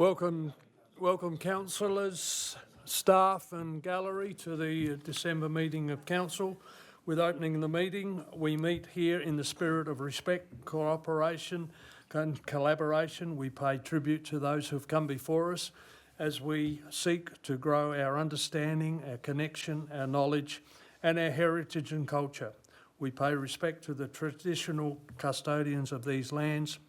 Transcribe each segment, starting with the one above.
Welcome councillors, staff and gallery to the December meeting of council. With opening the meeting, we meet here in the spirit of respect, cooperation and collaboration. We pay tribute to those who have come before us as we seek to grow our understanding, our connection, our knowledge and our heritage and culture. We pay respect to the traditional custodians of these lands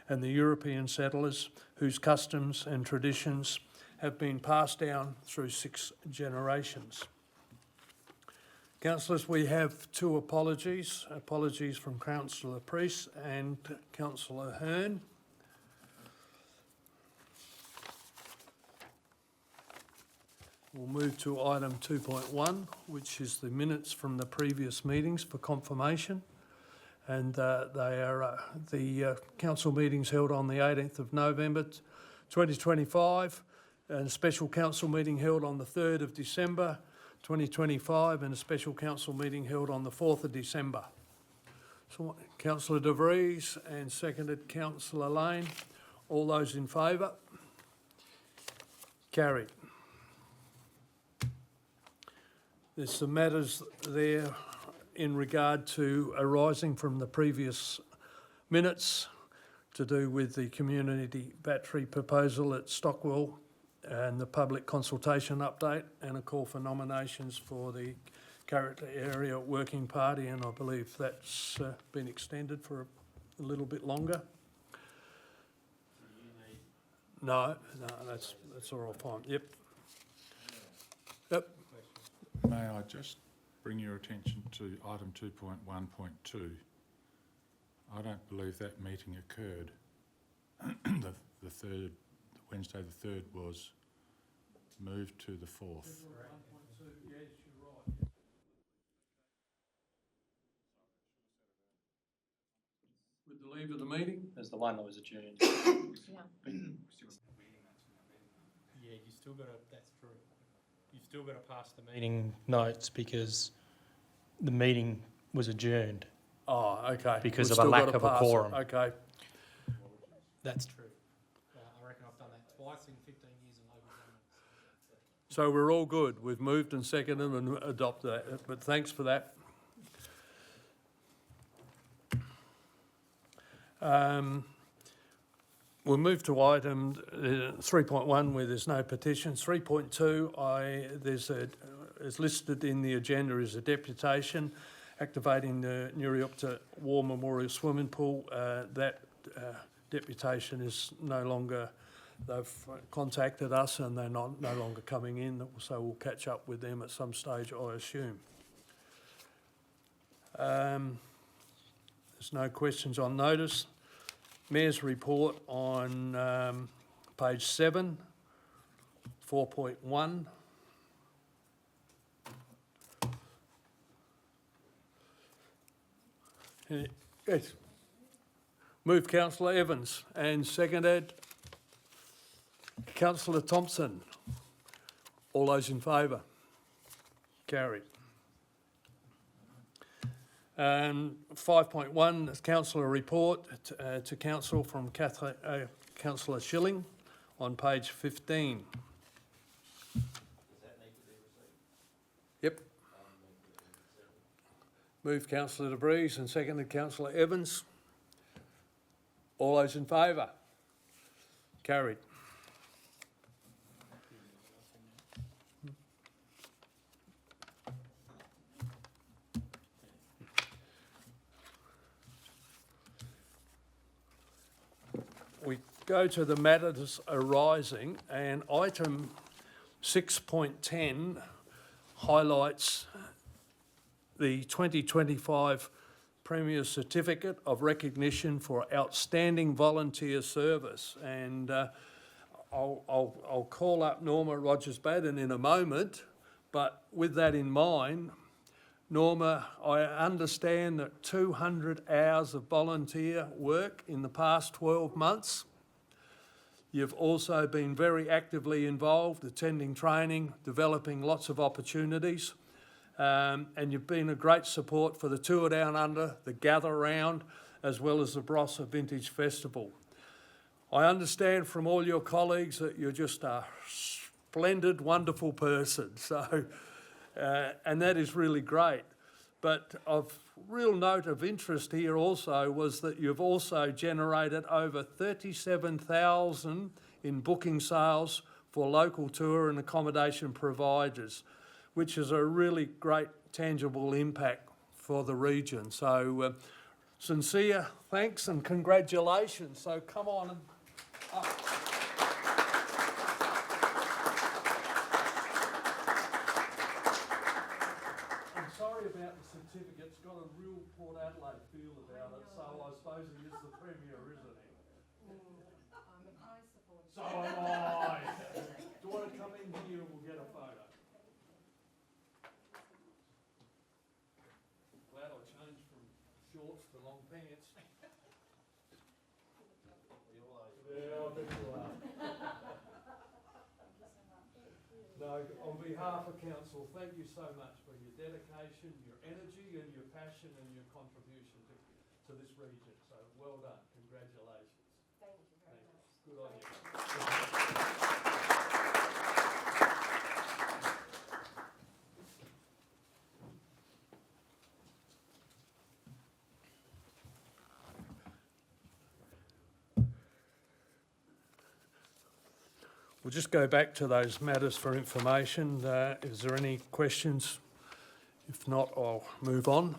and the European settlers whose customs and traditions have been passed down through 6 generations. Councillors, we have 2 apologies from Councillor Priest and Councillor Hearn. We'll move to item 2.1, which is the minutes from the previous meetings for confirmation. And they are the council meetings held on the 18th of November 2025, and a special council meeting held on the 3rd of December 2025, and a special council meeting held on the 4th of December. So, Councillor De Vries and seconded Councillor Lane. All those in favour? Carried. There's some matters there in regard to arising from the previous minutes to do with the community battery proposal at Stockwell and the public consultation update and a call for nominations for the character area working party, and I believe that's been extended for a little bit longer. No, that's all fine. Yep. May I just bring your attention to item 2.1.2. I don't believe that meeting occurred. the third, Wednesday the 3rd was moved to the 4th. 2.1.2, yes, you're right. With the leave of the meeting? There's the one that was adjourned. Yeah, you still got to, that's true. You've still got to pass the meeting notes because the meeting was adjourned. Oh, okay. Because of a lack of a quorum. Okay. That's true. I reckon I've done that twice in 15 years in local government. So we're all good. We've moved and seconded and adopted that, but thanks for that. We'll move to item 3.1 where there's no petitions. 3.2, is listed in the agenda as a deputation activating the Nuriupta War Memorial Swimming Pool. That deputation is no longer, they've contacted us and they're no longer coming in, so we'll catch up with them at some stage, I assume. There's no questions on notice. Mayor's report on page 7, 4.1. Yes. Moved Councillor Evans and seconded Councillor Thompson. All those in favour? Carried. 5.1 is councillor report to council from Councillor Schilling on page 15. Does that need to be received? Yep. Moved Councillor De Vries and seconded Councillor Evans. All those in favour? Carried. We go to the matters arising, and item 6.10 highlights the 2025 Premier Certificate of Recognition for Outstanding Volunteer Service. And I'll call up Norma Rogers-Baden in a moment, but with that in mind, Norma, I understand that 200 hours of volunteer work in the past 12 months. You've also been very actively involved, attending training, developing lots of opportunities, and you've been a great support for the Tour Down Under, the Gather Round, as well as the Barossa Vintage Festival. I understand from all your colleagues that you're just a splendid, wonderful person. So, and that is really great. But of real note of interest here also was that you've also generated over 37,000 in booking sales for local tour and accommodation providers, which is a really great tangible impact for the region. So sincere thanks and congratulations. So come on and up. I'm sorry about the certificate. It's got a real Port Adelaide feel about it, so I suppose he is the Premier, isn't he? I'm a high supporter. So am I. Do you want to come in here and we'll get a photo? Glad I changed from shorts to long pants. Yeah, I bet you are. No, on behalf of council, thank you so much for your dedication, your energy and your passion and your contribution to this region. So well done, congratulations. Thank you very much. Good on you. We'll just go back to those matters for information. Is there any questions? If not, I'll move on.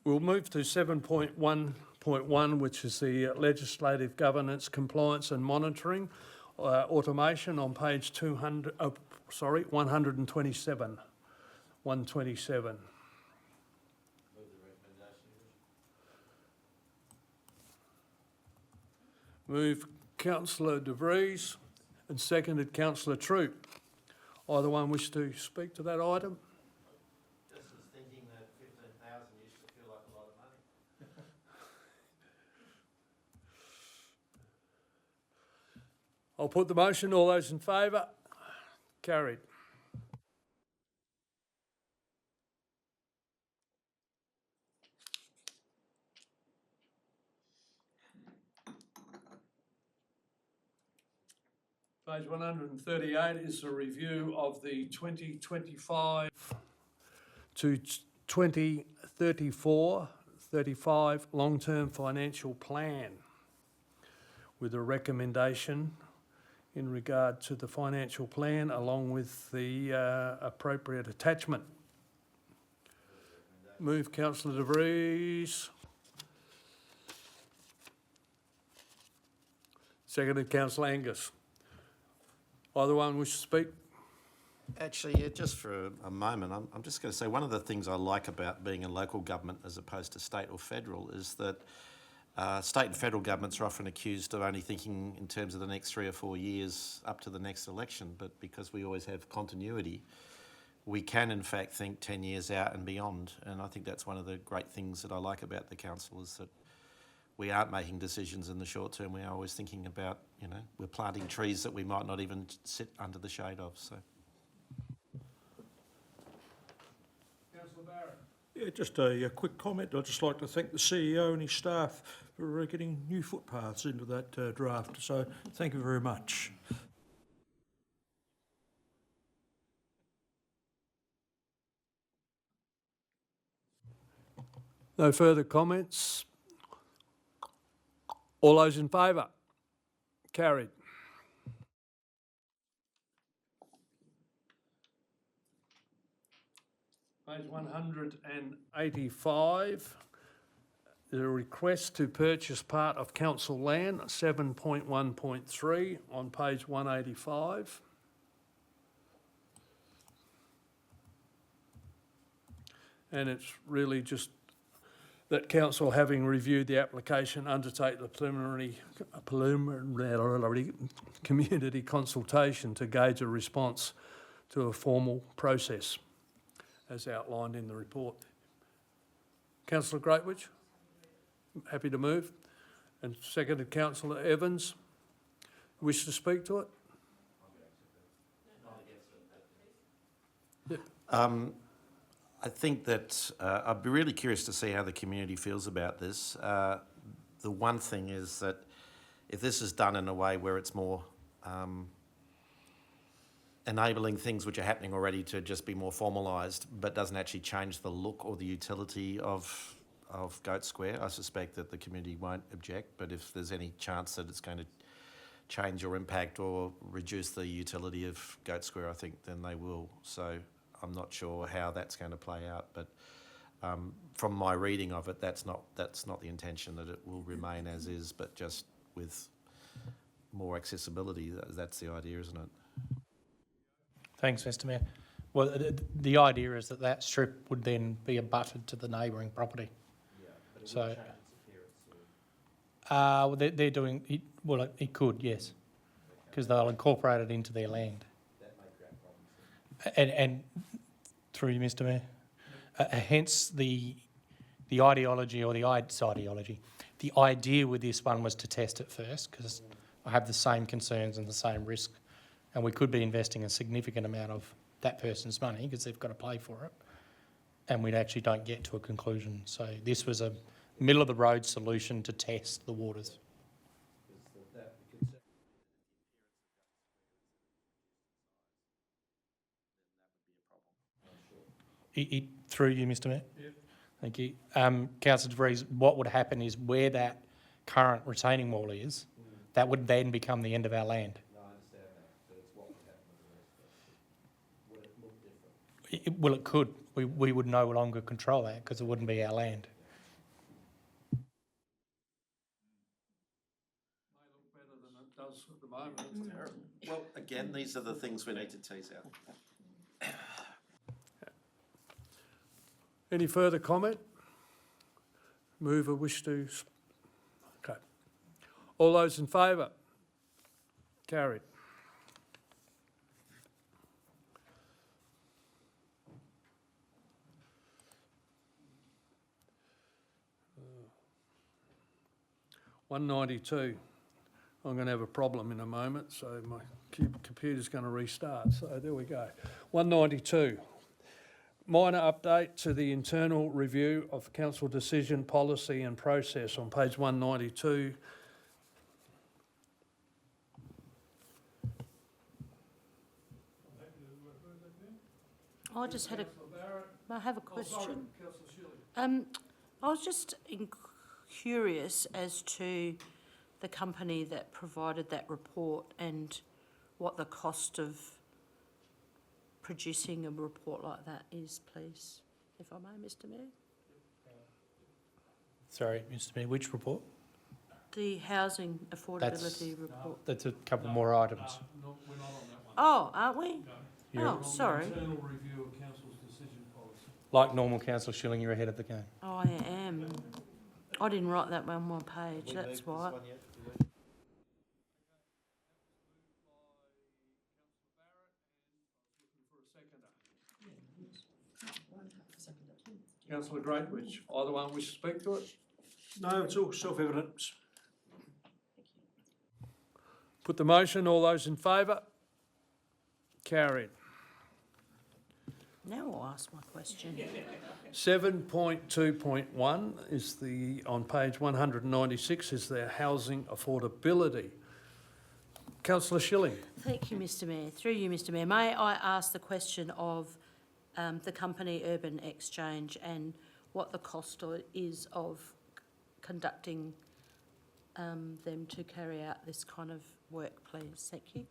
We'll move to 7.1.1, which is the legislative governance, compliance and monitoring. Automation on page 127. 127. Move the recommendation. Move Councillor De Vries and seconded Councillor Troop. Either one wish to speak to that item? Just was thinking that 15,000 used to feel like a lot of money. I'll put the motion. All those in favour? Carried. Page 138 is a review of the 2025 to 2034-35 long-term financial plan with a recommendation in regard to the financial plan along with the appropriate attachment. Move Councillor De Vries. Seconded Councillor Angus. Either one wish to speak? Actually, yeah, just for a moment, I'm just going to say one of the things I like about being in local government as opposed to state or federal is that state and federal governments are often accused of only thinking in terms of the next 3 or 4 years up to the next election, but because we always have continuity, we can in fact think 10 years out and beyond. And I think that's one of the great things that I like about the council is that we aren't making decisions in the short term. We are always thinking about, you know, we're planting trees that we might not even sit under the shade of. So, Councillor Barrett. Yeah, just a quick comment. I'd just like to thank the CEO and his staff for getting new footpaths into that draft. So thank you very much. No further comments? All those in favour? Carried. Page 185, the request to purchase part of council land, 7.1.3 on page 185. And it's really just that council, having reviewed the application, undertake the preliminary community consultation to gauge a response to a formal process, as outlined in the report. Councillor Greatwich, happy to move. and seconded Councillor Evans. Wish to speak to it? I think that I'd be really curious to see how the community feels about this. The one thing is that if this is done in a way where it's more enabling things which are happening already to just be more formalised, but doesn't actually change the look or the utility of Goat Square, I suspect that the community won't object. But if there's any chance that it's going to change or impact or reduce the utility of Goat Square, I think then they will. So I'm not sure how that's going to play out, but from my reading of it, that's not the intention, that it will remain as is, but just with more accessibility. That's the idea, isn't it? Thanks, Mr Mayor. Well, the idea is that that strip would then be abutted to the neighbouring property. Yeah, but it would change its appearance. Well, they're doing it. Well, it could, yes, because they'll incorporate it into their land. That may create problems. And through you, Mr Mayor, hence the ideology or the idea with this one was to test it first, because I have the same concerns and the same risk, and we could be investing a significant amount of that person's money because they've got to pay for it, and we actually don't get to a conclusion. So this was a middle of the road solution to test the waters. Through you, Mr Mayor. Yep. Thank you. Councillor DeVries, what would happen is where that current retaining wall is, that would then become the end of our land. No, I understand that, but it's what would happen with the rest of it. Would it look different? Well, it could. We would no longer control that because it wouldn't be our land. May look better than it does at the moment. It's terrible. Well, again, these are the things we need to tease out. Any further comment? Mover wish to? Okay. All those in favour? Carried. $192. I'm going to have a problem in a moment, so my computer's going to restart. So there we go. 192. Minor update to the internal review of council decision, policy and process on page 192. I just had I have a question. Councillor Shirley. I was just curious as to the company that provided that report and what the cost of producing a report like that is, please, if I may, Mr Mayor. Sorry, Mr Mayor, which report? The housing affordability report. That's a couple more items. No, we're not on that one. Oh, aren't we? No. You're- Oh, sorry. Internal review of council's decision policy. Like normal, Councillor Schilling, you're ahead of the game. Oh, I am. I didn't write that on my page, that's why. Councillor Greatwich, either one wish to speak to it? No, it's all self-evident. Put the motion, all those in favour? Carried. Now I'll ask my question. 7.2.1 is on page 196, is their housing affordability. Councillor Schilling. Thank you, Mr Mayor. Through you, Mr Mayor, may I ask the question of the company Urban Exchange and what the cost is of conducting them to carry out this kind of work, please? Thank you.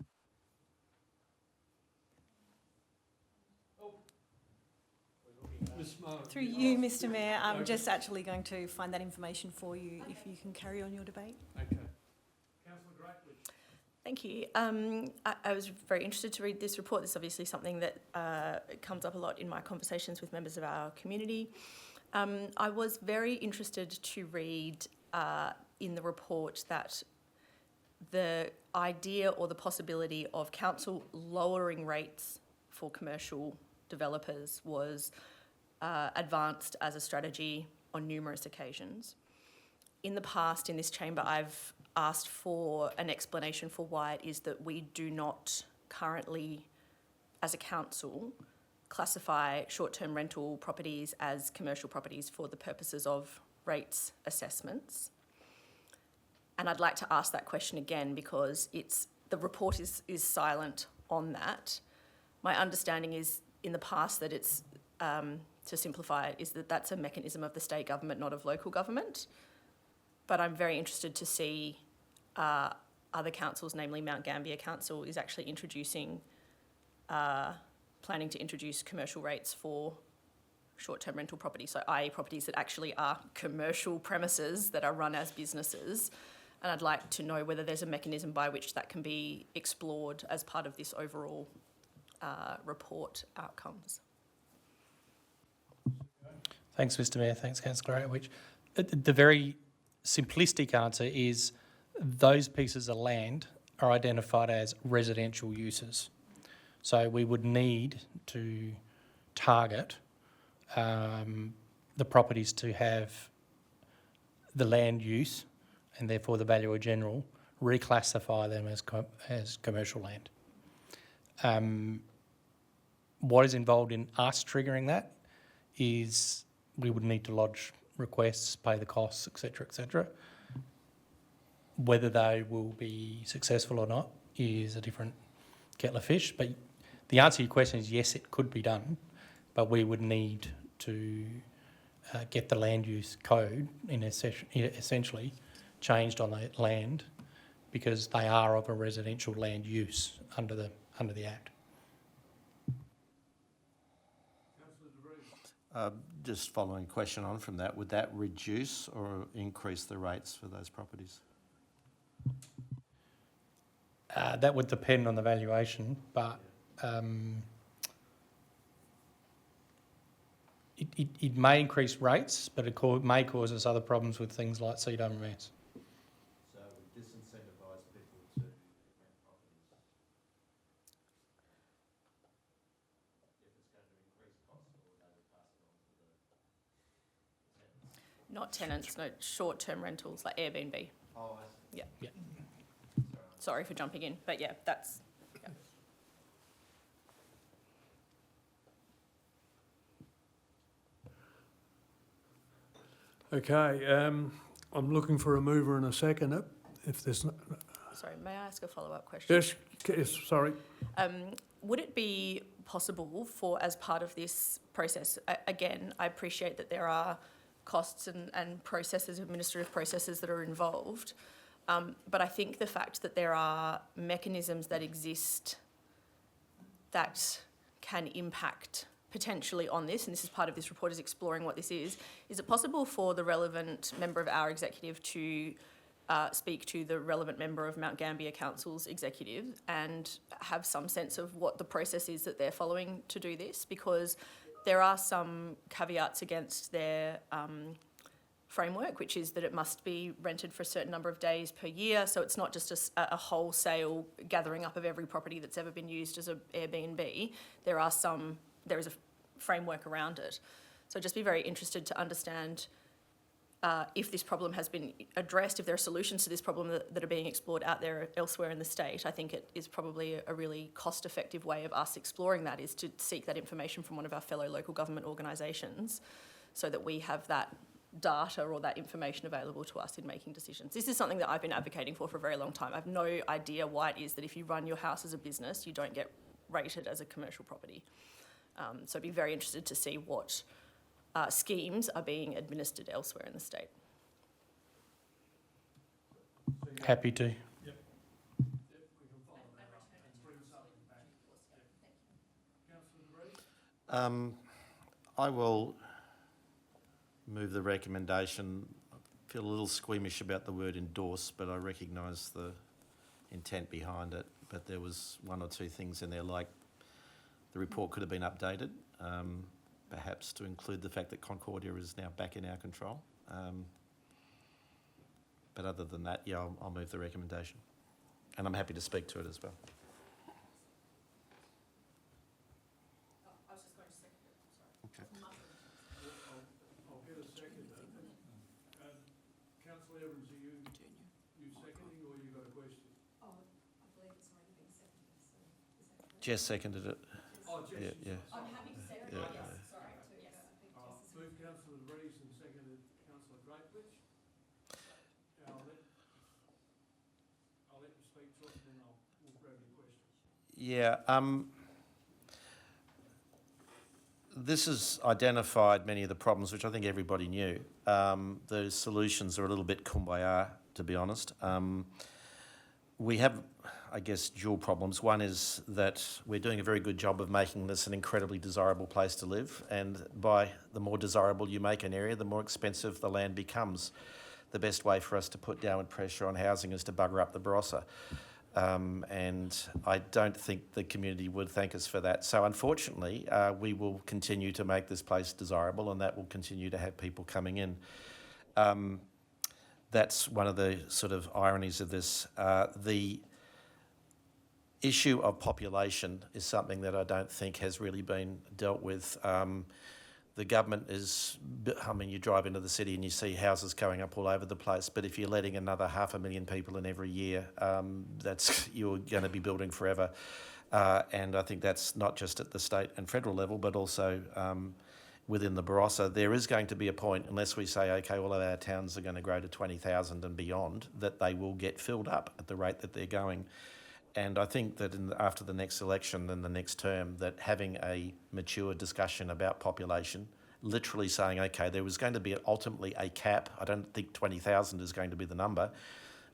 Through you, Mr Mayor, I'm just actually going to find that information for you if you can carry on your debate. Okay. Councillor Greatwich. Thank you. I was very interested to read this report. This is obviously something that comes up a lot in my conversations with members of our community. I was very interested to read in the report that the idea or the possibility of council lowering rates for commercial developers was advanced as a strategy on numerous occasions. in the past in this chamber, I've asked for an explanation for why it is that we do not currently, as a council, classify short-term rental properties as commercial properties for the purposes of rates assessments. And I'd like to ask that question again because the report is silent on that. My understanding is in the past that it's, to simplify it, is that that's a mechanism of the state government, not of local government. But I'm very interested to see other councils, namely Mount Gambier Council, is actually introducing, planning to introduce commercial rates for short-term rental properties, so i.e. properties that actually are commercial premises that are run as businesses. And I'd like to know whether there's a mechanism by which that can be explored as part of this overall report outcomes. Thanks, Mr Mayor. Thanks, Councillor Atwich. The very simplistic answer is those pieces of land are identified as residential uses. So we would need to target the properties to have the land use and therefore the valuer general reclassify them as commercial land. What is involved in us triggering that is we would need to lodge requests, pay the costs, etc., etc. Whether they will be successful or not is a different kettle of fish. But the answer to your question is yes, it could be done, but we would need to get the land use code essentially changed on that land because they are of a residential land use under the Act. Just following a question on from that, would that reduce or increase the rates for those properties? That would depend on the valuation, but it may increase rates, but it may cause us other problems with things like CWS. So it would disincentivise people to rent properties if it's going to increase costs, or they would pass it on to the tenants? Not tenants, no, short-term rentals like Airbnb. Oh, I see. Yeah. Yeah. Sorry for jumping in, but yeah, that's... Yeah. Okay, I'm looking for a mover and a seconder. If there's no, Sorry, may I ask a follow-up question? yes, sorry. Would it be possible for, as part of this process, again, I appreciate that there are costs and processes, administrative processes that are involved, but I think the fact that there are mechanisms that exist that can impact potentially on this, and this is part of this report, is exploring what this is it possible for the relevant member of our executive to speak to the relevant member of Mount Gambier Council's executive and have some sense of what the process is that they're following to do this? Because there are some caveats against their framework, which is that it must be rented for a certain number of days per year, so it's not just a wholesale gathering up of every property that's ever been used as an Airbnb. There is a framework around it. So I'd just be very interested to understand if this problem has been addressed, if there are solutions to this problem that are being explored out there elsewhere in the state. I think it is probably a really cost-effective way of us exploring that, is to seek that information from one of our fellow local government organisations so that we have that data or that information available to us in making decisions. This is something that I've been advocating for a very long time. I have no idea why it is that if you run your house as a business, you don't get rated as a commercial property. So I'd be very interested to see what schemes are being administered elsewhere in the state. Happy to. I will move the recommendation. I feel a little squeamish about the word endorse, but I recognise the intent behind it. But there was one or two things in there, like the report could have been updated, perhaps to include the fact that Concordia is now back in our control. But other than that, yeah, I'll move the recommendation. And I'm happy to speak to it as well. I was just going to second it, Okay. I'll get a second. Councillor Jess seconded it. Oh, Jess. Yeah, yeah. I'm happy to second Yeah, it, yeah. yes, sorry. Moved councillor Rees and seconded councillor Greatwich. I'll let you speak to it and then we'll grab your questions. Yeah, this has identified many of the problems, which I think everybody knew. The solutions are a little bit kumbaya, to be honest. We have, I guess, dual problems. One is that we're doing a very good job of making this an incredibly desirable place to live, and by the more desirable you make an area, the more expensive the land becomes. The best way for us to put downward pressure on housing is to bugger up the Barossa. And I don't think the community would thank us for that. So unfortunately, we will continue to make this place desirable, and that will continue to have people coming in. That's one of the sort of ironies of this. The issue of population is something that I don't think has really been dealt with. The government is, I mean, you drive into the city and you see houses going up all over the place, but if you're letting another 500,000 people in every year, you're going to be building forever. And I think that's not just at the state and federal level, but also within the Barossa. There is going to be a point, unless we say, okay, all of our towns are going to grow to 20,000 and beyond, that they will get filled up at the rate that they're going. And I think that after the next election and the next term, that having a mature discussion about population, literally saying, okay, there was going to be ultimately a cap. I don't think 20,000 is going to be the number.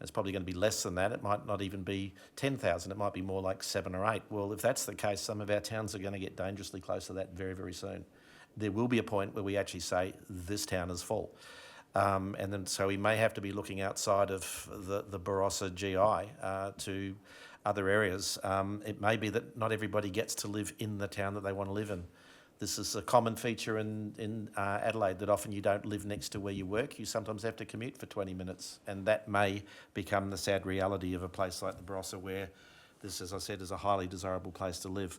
It's probably going to be less than that. It might not even be 10,000. It might be more like 7 or 8. Well, if that's the case, some of our towns are going to get dangerously close to that very, very soon. There will be a point where we actually say this town is full. And then so we may have to be looking outside of the Barossa GI to other areas. It may be that not everybody gets to live in the town that they want to live in. This is a common feature in Adelaide, that often you don't live next to where you work. You sometimes have to commute for 20 minutes, and that may become the sad reality of a place like the Barossa, where this, as I said, is a highly desirable place to live.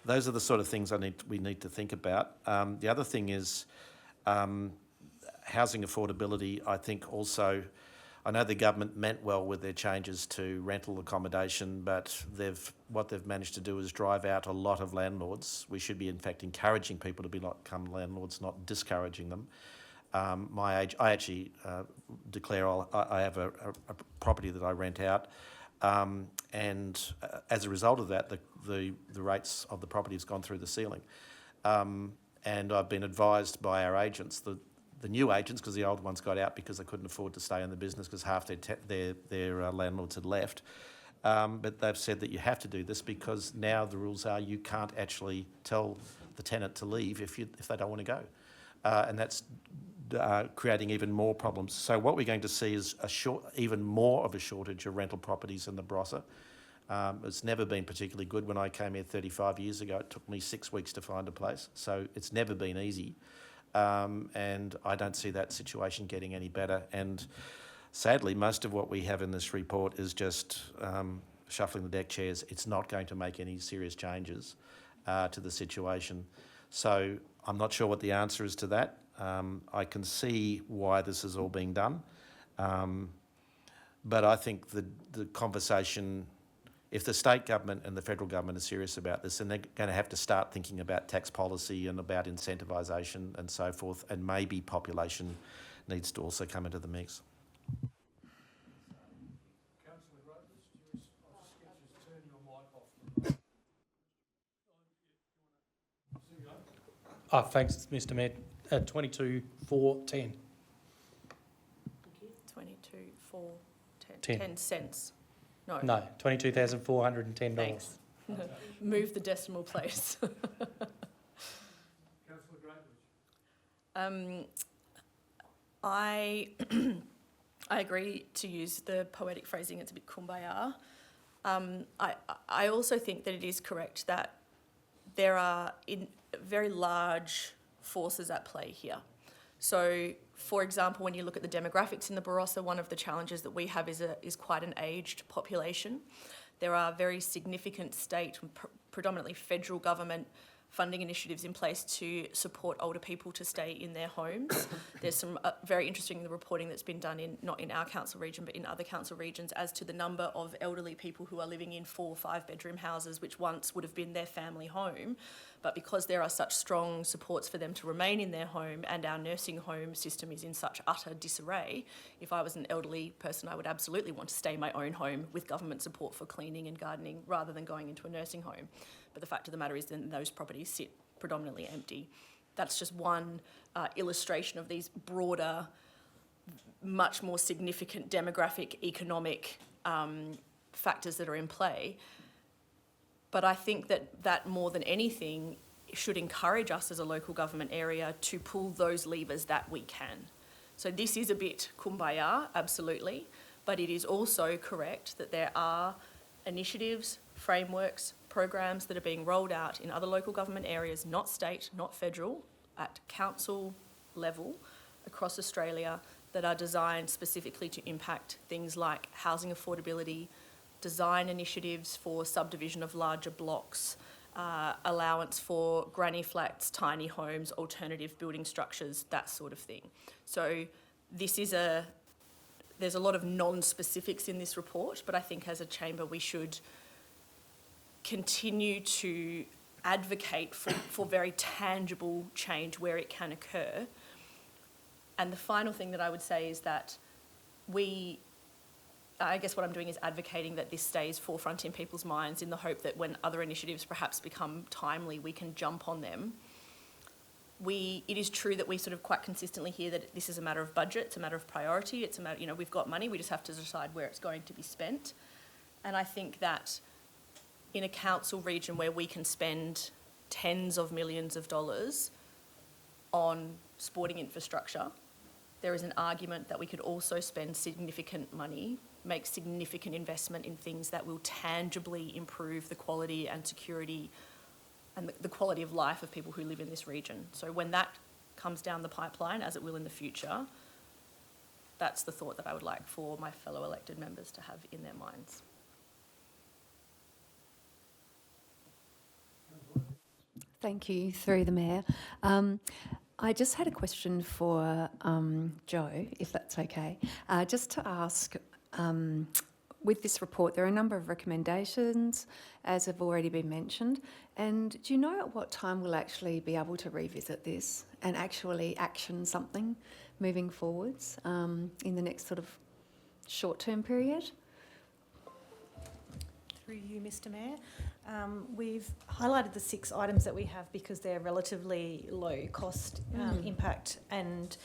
Those are the sort of things we need to think about. The other thing is housing affordability. I think also, I know the government meant well with their changes to rental accommodation, but what they've managed to do is drive out a lot of landlords. We should be, in fact, encouraging people to become landlords, not discouraging them. I actually declare I have a property that I rent out, and as a result of that, the rates of the property has gone through the ceiling. And I've been advised by our agents, the new agents, because the old ones got out because they couldn't afford to stay in the business because half their landlords had left. But they've said that you have to do this because now the rules are you can't actually tell the tenant to leave if they don't want to go. And that's creating even more problems. So what we're going to see is even more of a shortage of rental properties in the Barossa. It's never been particularly good. When I came here 35 years ago, it took me 6 weeks to find a place. So it's never been easy. And I don't see that situation getting any better. And sadly, most of what we have in this report is just shuffling the deck chairs. It's not going to make any serious changes to the situation. So I'm not sure what the answer is to that. I can see why this is all being done. But I think the conversation, if the state government and the federal government are serious about this, then they're going to have to start thinking about tax policy and about incentivisation and so forth, and maybe population needs to also come into the mix. Councillor Groves, I'll just get you to turn your mic off. Thanks, Mr Mayor. 22,410. 22,410. 10 cents. No, $22,410. Thanks. Move the decimal place. Councillor Greatwich. I agree to use the poetic phrasing. It's a bit kumbaya. I also think that it is correct that there are very large forces at play here. So, for example, when you look at the demographics in the Barossa, one of the challenges that we have is quite an aged population. There are very significant state, predominantly federal government funding initiatives in place to support older people to stay in their homes. There's some very interesting reporting that's been done not in our council region but in other council regions as to the number of elderly people who are living in 4 or 5 bedroom houses which once would have been their family home, but because there are such strong supports for them to remain in their home and our nursing home system is in such utter disarray, if I was an elderly person I would absolutely want to stay in my own home with government support for cleaning and gardening rather than going into a nursing home. But the fact of the matter is then those properties sit predominantly empty. That's just one illustration of these broader, much more significant demographic, economic factors that are in play. But I think that more than anything should encourage us as a local government area to pull those levers that we can. So this is a bit kumbaya, absolutely, but it is also correct that there are initiatives, frameworks, programs that are being rolled out in other local government areas, not state, not federal, at council level across Australia that are designed specifically to impact things like housing affordability, design initiatives for subdivision of larger blocks, allowance for granny flats, tiny homes, alternative building structures, that sort of thing. So there's a lot of non-specifics in this report, but I think as a chamber we should continue to advocate for very tangible change where it can occur. And the final thing that I would say is that I guess what I'm doing is advocating that this stays forefront in people's minds in the hope that when other initiatives perhaps become timely, we can jump on them. It is true that we sort of quite consistently hear that this is a matter of budget, it's a matter of priority, it's a matter, we've got money, we just have to decide where it's going to be spent. And I think that in a council region where we can spend tens of millions of dollars on sporting infrastructure, there is an argument that we could also spend significant money, make significant investment in things that will tangibly improve the quality and security and the quality of life of people who live in this region. So when that comes down the pipeline, as it will in the future, that's the thought that I would like for my fellow elected members to have in their minds. Thank you, through the Mayor. I just had a question for Joe, if that's okay. Just to ask, with this report, there are a number of recommendations, as have already been mentioned. And do you know at what time we'll actually be able to revisit this and actually action something moving forwards in the next sort of short-term period? Through you, Mr Mayor. We've highlighted the 6 items that we have because they're relatively low cost impact and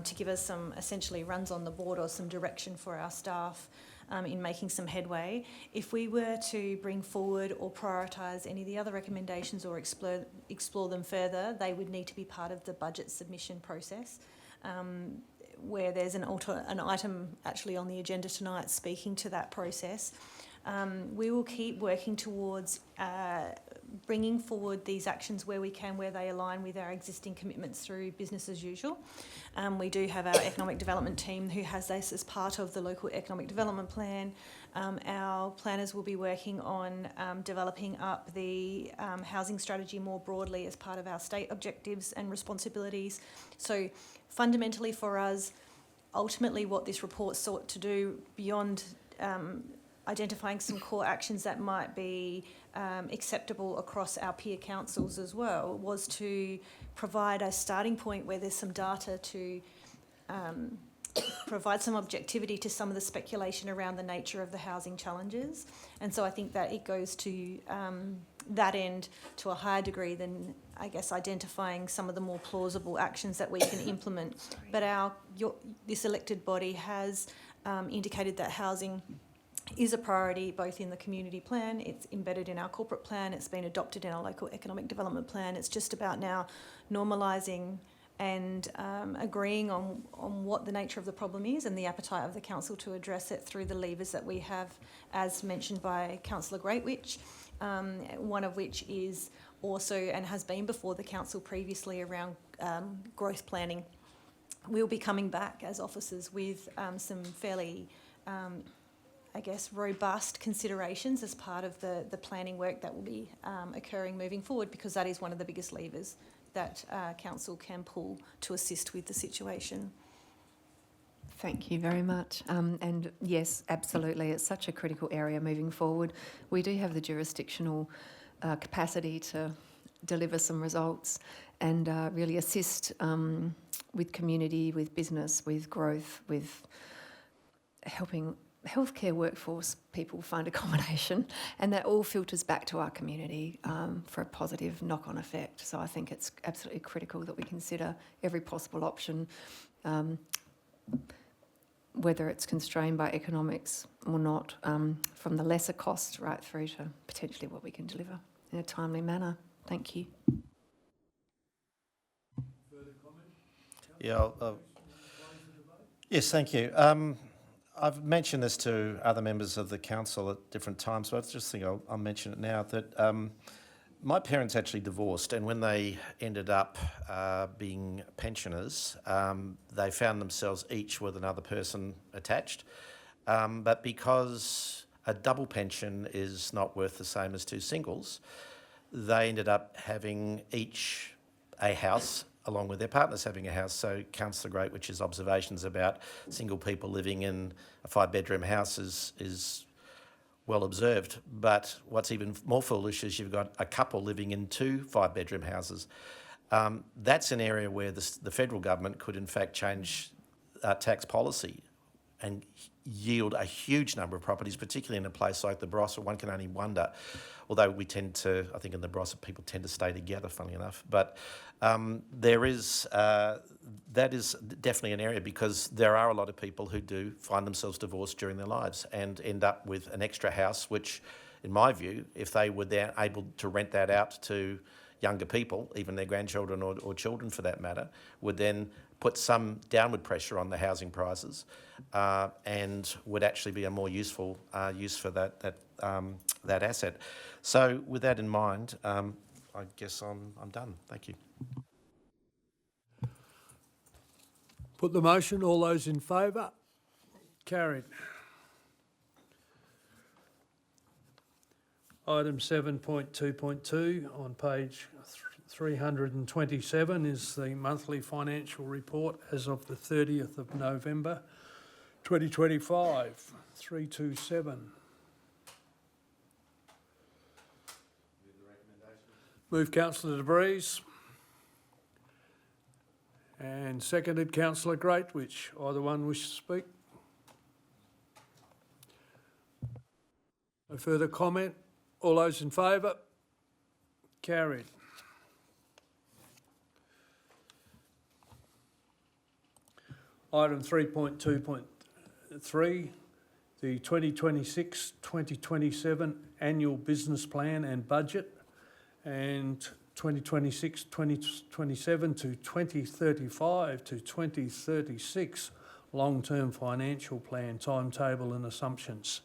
to give us some essentially runs on the board or some direction for our staff in making some headway. If we were to bring forward or prioritise any of the other recommendations or explore them further, they would need to be part of the budget submission process. Where there's an item actually on the agenda tonight speaking to that process. We will keep working towards bringing forward these actions where we can, where they align with our existing commitments through business as usual. We do have our economic development team who has this as part of the local economic development plan. Our planners will be working on developing up the housing strategy more broadly as part of our state objectives and responsibilities. So fundamentally for us, ultimately what this report sought to do beyond identifying some core actions that might be acceptable across our peer councils as well, was to provide a starting point where there's some data to provide some objectivity to some of the speculation around the nature of the housing challenges. And so I think that it goes to that end to a higher degree than, I guess, identifying some of the more plausible actions that we can implement. But this elected body has indicated that housing is a priority both in the community plan, it's embedded in our corporate plan, it's been adopted in our local economic development plan. It's just about now normalising and agreeing on what the nature of the problem is and the appetite of the council to address it through the levers that we have, as mentioned by Councillor Greatwich, one of which is also and has been before the council previously around growth planning. We'll be coming back as officers with some fairly I guess, robust considerations as part of the planning work that will be occurring moving forward, because that is one of the biggest levers that council can pull to assist with the situation. Thank you very much. And yes, absolutely, it's such a critical area moving forward. We do have the jurisdictional capacity to deliver some results and really assist with community, with business, with growth, with helping healthcare workforce people find accommodation, and that all filters back to our community for a positive knock-on effect. So I think it's absolutely critical that we consider every possible option, whether it's constrained by economics or not, from the lesser cost right through to potentially what we can deliver in a timely manner. Thank you. Yeah. Yes, thank you. I've mentioned this to other members of the council at different times, but I just think I'll mention it now, that my parents actually divorced, and when they ended up being pensioners, they found themselves each with another person attached. But because a double pension is not worth the same as two singles, they ended up having each a house along with their partners having a house. So Councillor Greatwich's observations about single people living in a 5-bedroom house is well observed. But what's even more foolish is you've got a couple living in 2 5-bedroom houses. That's an area where the federal government could in fact change tax policy and yield a huge number of properties, particularly in a place like the Barossa. One can only wonder, although we tend to, I think in the Barossa people tend to stay together, funnily enough. But that is definitely an area, because there are a lot of people who do find themselves divorced during their lives and end up with an extra house, which, in my view, if they were then able to rent that out to younger people, even their grandchildren or children for that matter, would then put some downward pressure on the housing prices and would actually be a more useful use for that asset. So with that in mind, I guess I'm done. Thank you. Put the motion. All those in favour? Carried. Item 7.2.2 on page 327 is the monthly financial report as of the 30th of November 2025. 327. Move Councillor De Vries. And seconded Councillor Greatwich. Either one wish to speak? No further comment? All those in favour? Carried. Item 3.2.3, the 2026-2027 annual business plan and budget, and 2026-2027 to 2035 to 2036 long-term financial plan timetable and assumptions,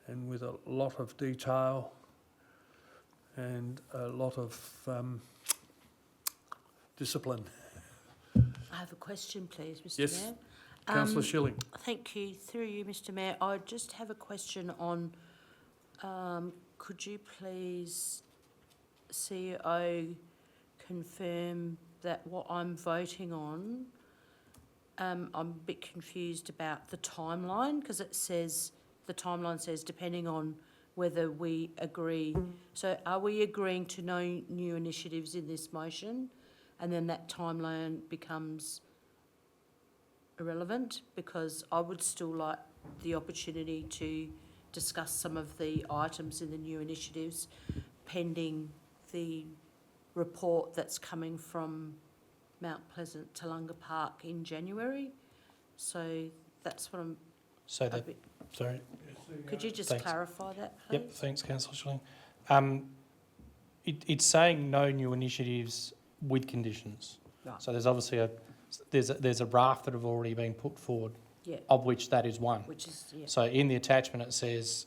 and with a lot of detail and a lot of discipline. I have a question, please, Mr. Yes. Mayor. Councillor Schilling. Thank you. Through you, Mr. Mayor, I just have a question on, could you please, CEO, confirm that what I'm voting on, I'm a bit confused about the timeline, because it says, the timeline says depending on whether we agree. So are we agreeing to no new initiatives in this motion, and then that timeline becomes irrelevant? Because I would still like the opportunity to discuss some of the items in the new initiatives pending the report that's coming from Mount Pleasant Tallunga Park in January. So that's what I'm So a that, bit... sorry. Could you just Thanks. clarify that, please? Yep, thanks, Councillor Schilling. It's saying no new initiatives with conditions. Right. So there's obviously there's a raft that have already been put forward, Yeah, of which that is one. which is, yeah. So in the attachment it says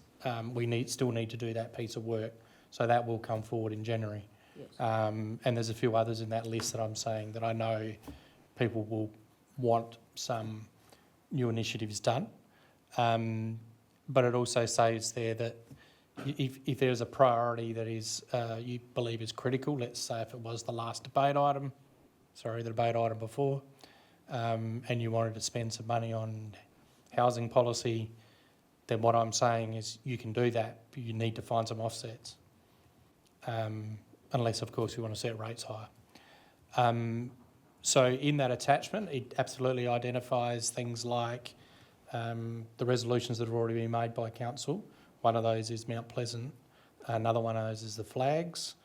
we still need to do that piece of work. So that will come forward in January. Yes. And there's a few others in that list that I'm saying that I know people will want some new initiatives done. but it also says there that if there's a priority that is you believe is critical, let's say if it was the last debate item, the debate item before, and you wanted to spend some money on housing policy, then what I'm saying is you can do that, but you need to find some offsets, unless, of course, you want to set rates higher. So in that attachment, it absolutely identifies things like the resolutions that have already been made by council. One of those is Mount Pleasant. Another one of those is the flags.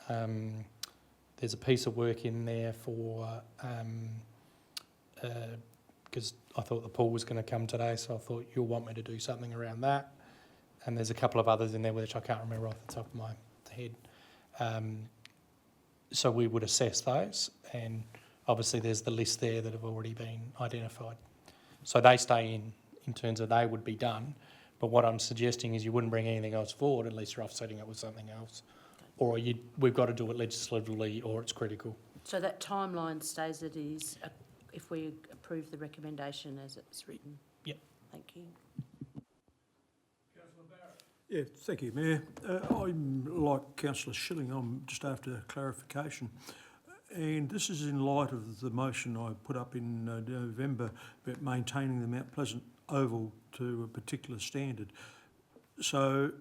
There's a piece of work in there for, because I thought the pool was going to come today, so I thought you'll want me to do something around that. And there's a couple of others in there which I can't remember off the top of my head. So we would assess those, and obviously there's the list there that have already been identified. So they stay in terms of they would be done. But what I'm suggesting is you wouldn't bring anything else forward unless you're offsetting it with something else. Or we've got to do it legislatively, or it's critical. So that timeline stays as it is if we approve the recommendation as it's written? Yep. Thank you. Yeah, thank you, Mayor. I'm like Councillor Schilling, I'm just after clarification. And this is in light of the motion I put up in November about maintaining the Mount Pleasant Oval to a particular standard. So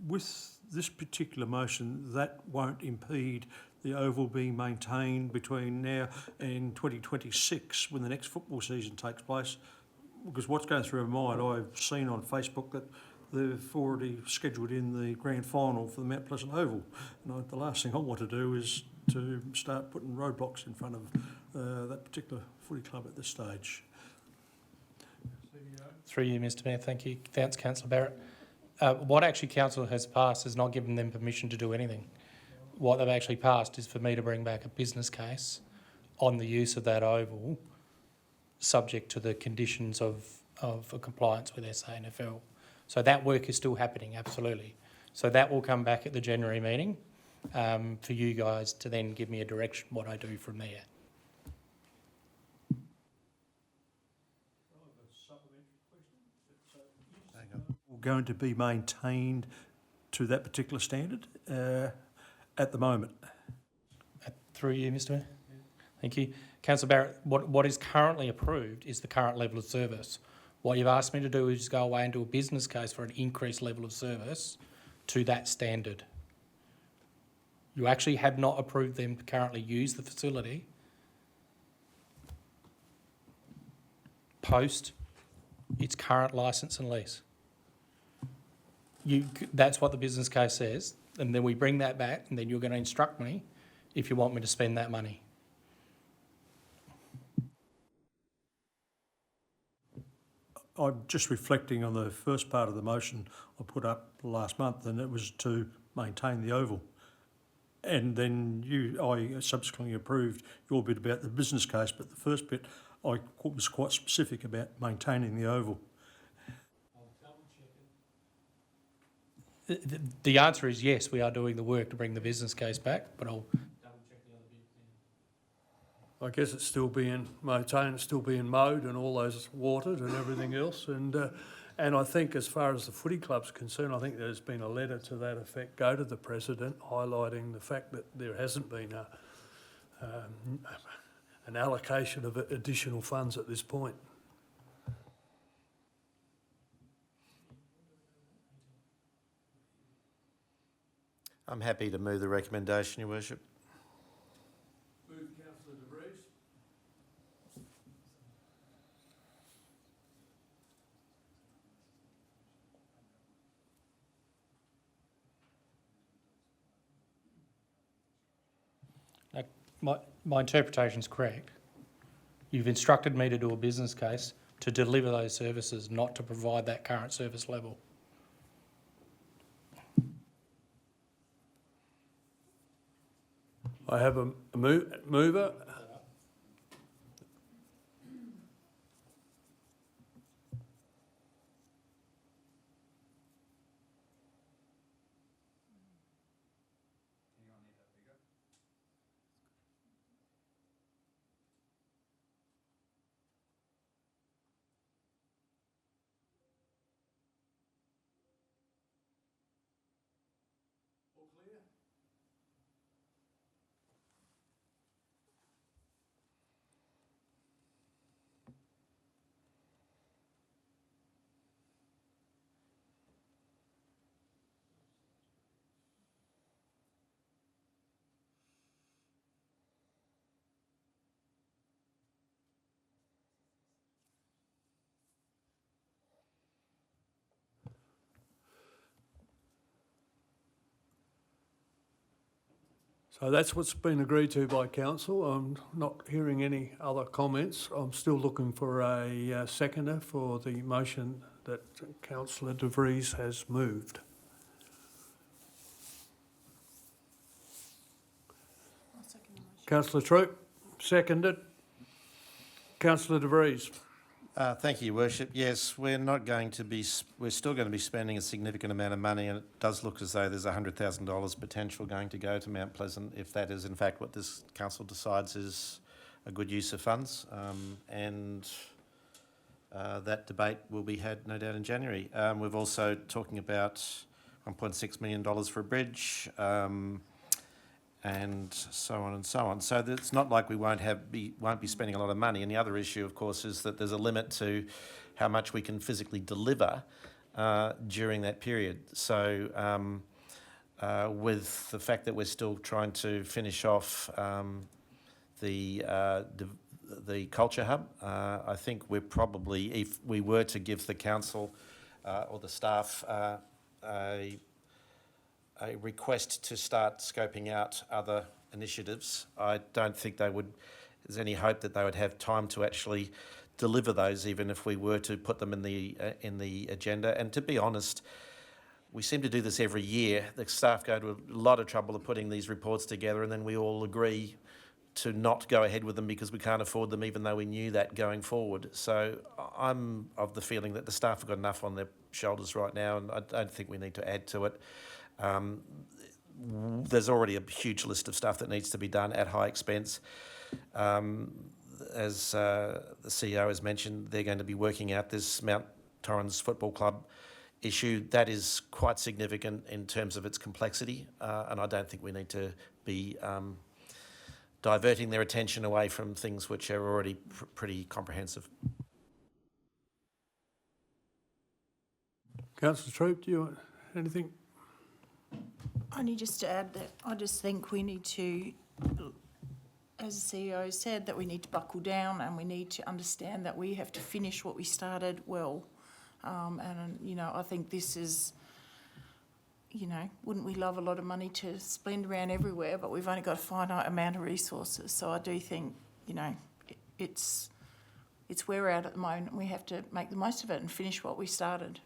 with this particular motion, that won't impede the Oval being maintained between now and 2026 when the next football season takes place. Because what's going through my mind, I've seen on Facebook that they've already scheduled in the grand final for the Mount Pleasant Oval. And the last thing I want to do is to start putting roadblocks in front of that particular footy club at this stage. Through you, Mr Mayor, thank you. Thanks, Councillor Barrett. What actually council has passed is not given them permission to do anything. What they've actually passed is for me to bring back a business case on the use of that oval, subject to the conditions of a compliance with SANFL. So that work is still happening, absolutely. So that will come back at the January meeting for you guys to then give me a direction what I do from there. Going to be maintained to that particular standard at the moment. Through you, Mr Mayor. Thank you. Councillor Barrett, what is currently approved is the current level of service. What you've asked me to do is go away and do a business case for an increased level of service to that standard. You actually have not approved them to currently use the facility post its current licence and lease. That's what the business case says, and then we bring that back, and then you're going to instruct me if you want me to spend that money. I'm just reflecting on the first part of the motion I put up last month, and it was to maintain the oval. And then I subsequently approved your bit about the business case, but the first bit I was quite specific about maintaining the oval. The answer is yes, we are doing the work to bring the business case back, but I'll double check the other bit. I guess it's still being maintained, it's still being mowed and all those watered and everything else. And I think as far as the footy club's concerned, I think there's been a letter to that effect go to the President highlighting the fact that there hasn't been an allocation of additional funds at this point. I'm happy to move the recommendation, Your Worship. Move Councillor De Vries. My interpretation is correct. You've instructed me to do a business case to deliver those services, not to provide that current service level. I have a mover. So that's what's been agreed to by council. I'm not hearing any other comments. I'm still looking for a seconder for the motion that councillor De Vries has moved. Councillor Troop, seconded. Councillor De Vries. Thank you, Your Worship. Yes, we're still going to be spending a significant amount of money, and it does look as though there's $100,000 potential going to go to Mount Pleasant if that is in fact what this council decides is a good use of funds. That debate will be had no doubt in January. We've also talking about $1.6 million for a bridge, and so on and so on. So it's not like we won't be spending a lot of money. And the other issue, of course, is that there's a limit to how much we can physically deliver during that period. So with the fact that we're still trying to finish off the culture hub, I think we're probably, if we were to give the council or the staff a request to start scoping out other initiatives, I don't think there's any hope that they would have time to actually deliver those, even if we were to put them in the agenda. And to be honest, we seem to do this every year. The staff go to a lot of trouble of putting these reports together, and then we all agree to not go ahead with them because we can't afford them, even though we knew that going forward. So I'm of the feeling that the staff have got enough on their shoulders right now, and I don't think we need to add to it. There's already a huge list of stuff that needs to be done at high expense. As the CEO has mentioned, they're going to be working out this Mount Torrens Football Club issue. That is quite significant in terms of its complexity, and I don't think we need to be diverting their attention away from things which are already pretty comprehensive. Councillor Troop, do you want anything? Only just to add that I just think we need to, as the CEO said, that we need to buckle down and we need to understand that we have to finish what we started well. I think this is, wouldn't we love a lot of money to spend around everywhere, but we've only got a finite amount of resources. So I do think, it's where we're at the moment. We have to make the most of it and finish what we started.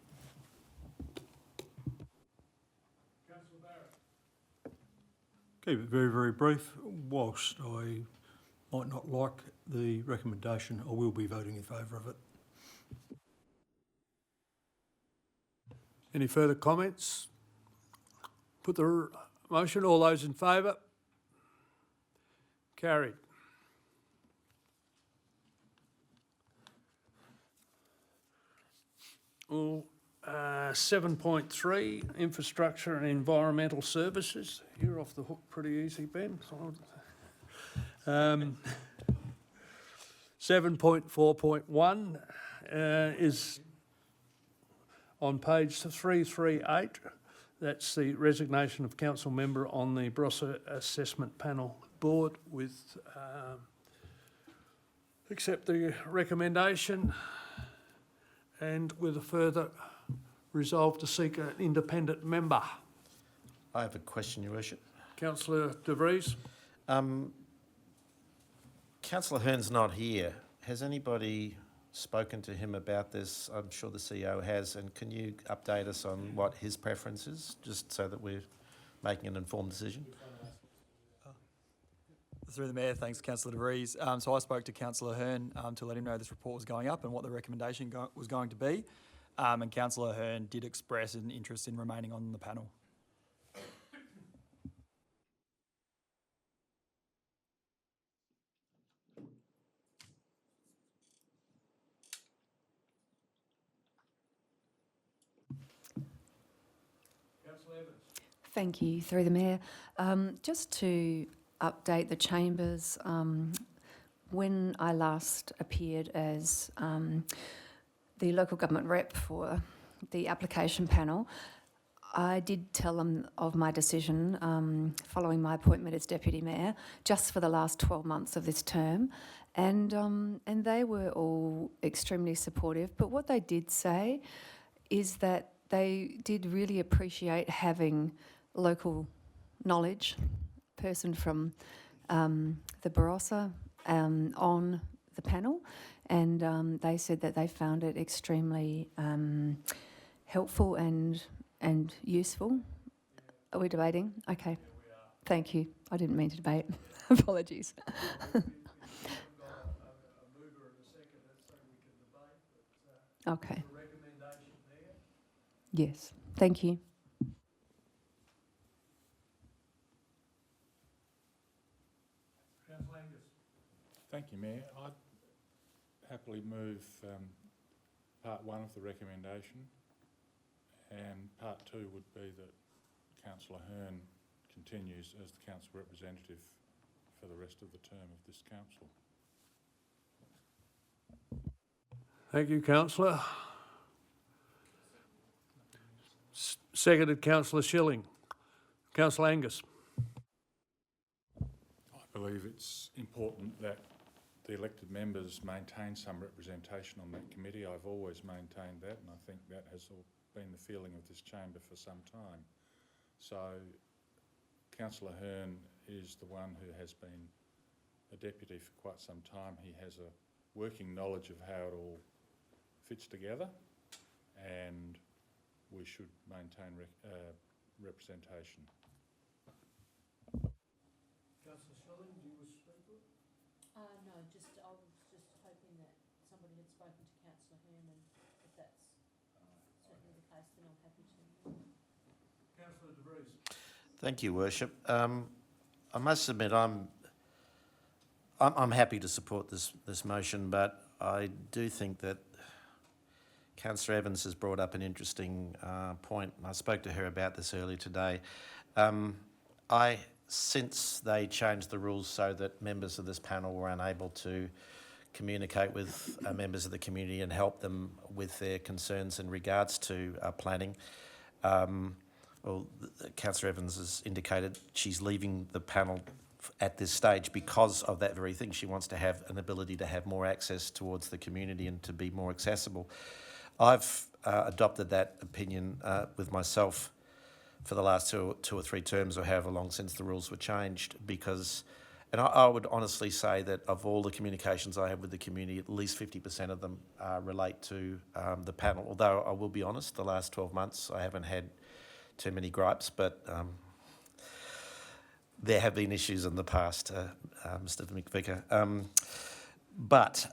Keep it very, very brief. Whilst I might not like the recommendation, I will be voting in favour of it. Any further comments? Put the motion. All those in favour? Carried. Well, 7.3, infrastructure and environmental services. You're off the hook pretty easy, Ben. 7.4.1 is on page 338. That's the resignation of council member on the Barossa Assessment Panel Board with accept the recommendation and with a further resolve to seek an independent member. I have a question, Your Worship. Councillor De Vries. Councillor Hearn's not here. Has anybody spoken to him about this? I'm sure the CEO has. And can you update us on what his preference is, just so that we're making an informed decision? Through the Mayor, thanks Councillor De Vries. So I spoke to Councillor Hearn to let him know this report was going up and what the recommendation was going to be. And Councillor Hearn did express an interest in remaining on the panel. Thank you, through the Mayor. Just to update the chambers, when I last appeared as the local government rep for the application panel, I did tell them of my decision following my appointment as Deputy Mayor just for the last 12 months of this term, and they were all extremely supportive. But what they did say is that they did really appreciate having local knowledge person from the Barossa on the panel, and they said that they found it extremely helpful and useful. Are we debating? Okay. Thank you. I didn't mean to debate. Apologies. Okay. Yes. Thank you. Thank you, Mayor. I'd happily move part one of the recommendation, and part two would be that Councillor Hearn continues as the council representative for the rest of the term of this council. Thank you, councillor. Seconded, councillor Schilling. Councillor Angus. I believe it's important that the elected members maintain some representation on that committee. I've always maintained that, and I think that has been the feeling of this chamber for some time. So Councillor Hearn is the one who has been a deputy for quite some time. He has a working knowledge of how it all fits together, and we should maintain representation. Councillor Schilling, do you wish to speak to it? No, I was just hoping that somebody had spoken to councillor Hearn, and if that's certainly the case, then I'm happy to. Councillor De Vries. Thank you, Worship. I must admit I'm happy to support this motion, but I do think that Councillor Evans has brought up an interesting point, and I spoke to her about this earlier today. Since they changed the rules so that members of this panel were unable to communicate with members of the community and help them with their concerns in regards to planning, Councillor Evans has indicated she's leaving the panel at this stage because of that very thing. She wants to have an ability to have more access towards the community and to be more accessible. I've adopted that opinion with myself for the last two or three terms, or however long since the rules were changed, because, and I would honestly say that of all the communications I have with the community, at least 50% of them relate to the panel. Although I will be honest, the last 12 months I haven't had too many gripes, but there have been issues in the past, Mr McVicker. But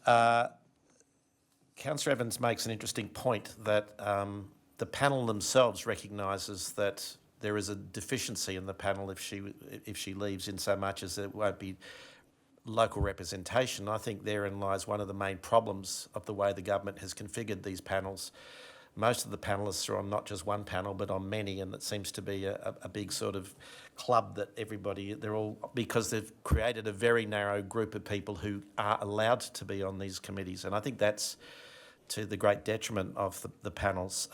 Councillor Evans makes an interesting point that the panel themselves recognises that there is a deficiency in the panel if she leaves, in so much as it won't be local representation. I think therein lies one of the main problems of the way the government has configured these panels. Most of the panellists are on not just one panel, but on many, and it seems to be a big sort of club that they're all, because they've created a very narrow group of people who are allowed to be on these committees, and I think that's to the great detriment of the panels.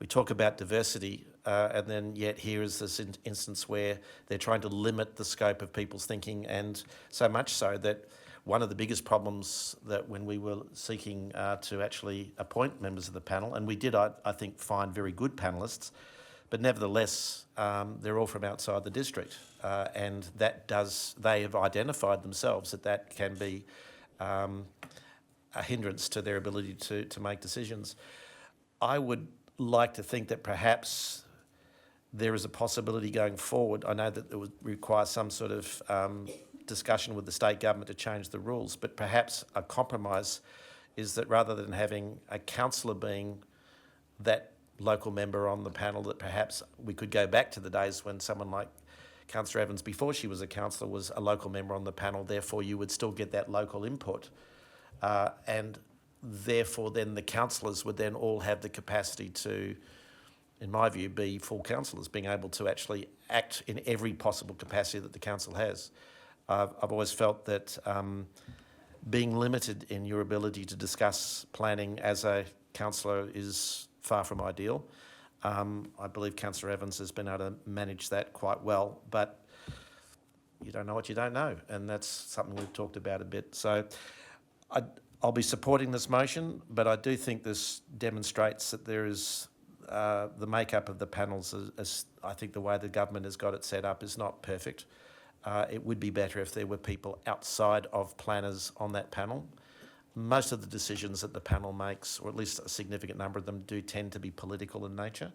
We talk about diversity, and then yet here is this instance where they're trying to limit the scope of people's thinking, and so much so that one of the biggest problems that when we were seeking to actually appoint members of the panel, and we did, I think, find very good panellists, but nevertheless, they're all from outside the district, and they have identified themselves that can be a hindrance to their ability to make decisions. I would like to think that perhaps there is a possibility going forward. I know that it would require some sort of discussion with the state government to change the rules, but perhaps a compromise is that rather than having a councillor being that local member on the panel, that perhaps we could go back to the days when someone like Councillor Evans, before she was a councillor, was a local member on the panel. Therefore, you would still get that local input. And therefore then the councillors would then all have the capacity to, in my view, be full councillors, being able to actually act in every possible capacity that the council has. I've always felt that being limited in your ability to discuss planning as a councillor is far from ideal. I believe Councillor Evans has been able to manage that quite well, but you don't know what you don't know, and that's something we've talked about a bit. So I'll be supporting this motion, but I do think this demonstrates that there is the makeup of the panels, is I think the way the government has got it set up is not perfect. It would be better if there were people outside of planners on that panel. Most of the decisions that the panel makes, or at least a significant number of them, do tend to be political in nature.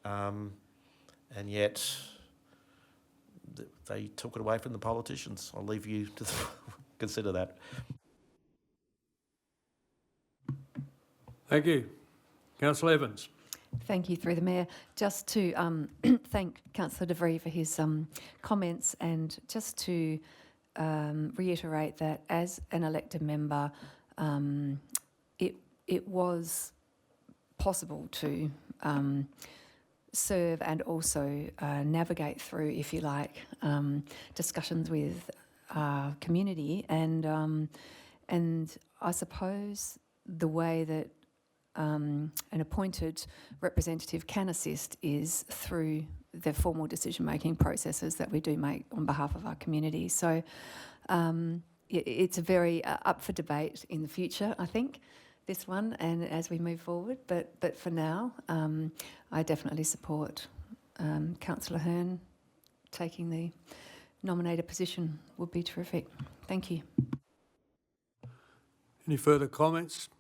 And yet they took it away from the politicians. I'll leave you to consider that. Thank you. Councillor Evans. Thank you, through the Mayor. Just to thank Councillor De Vries for his comments, and just to reiterate that as an elected member, it was possible to serve and also navigate through, if you like, discussions with our community, and I suppose the way that an appointed representative can assist is through the formal decision-making processes that we do make on behalf of our community. So it's a very up for debate in the future, I think, this one, and as we move forward. But for now, I definitely support Councillor Hearn taking the nominator position. Would be terrific. Thank you. Any further comments?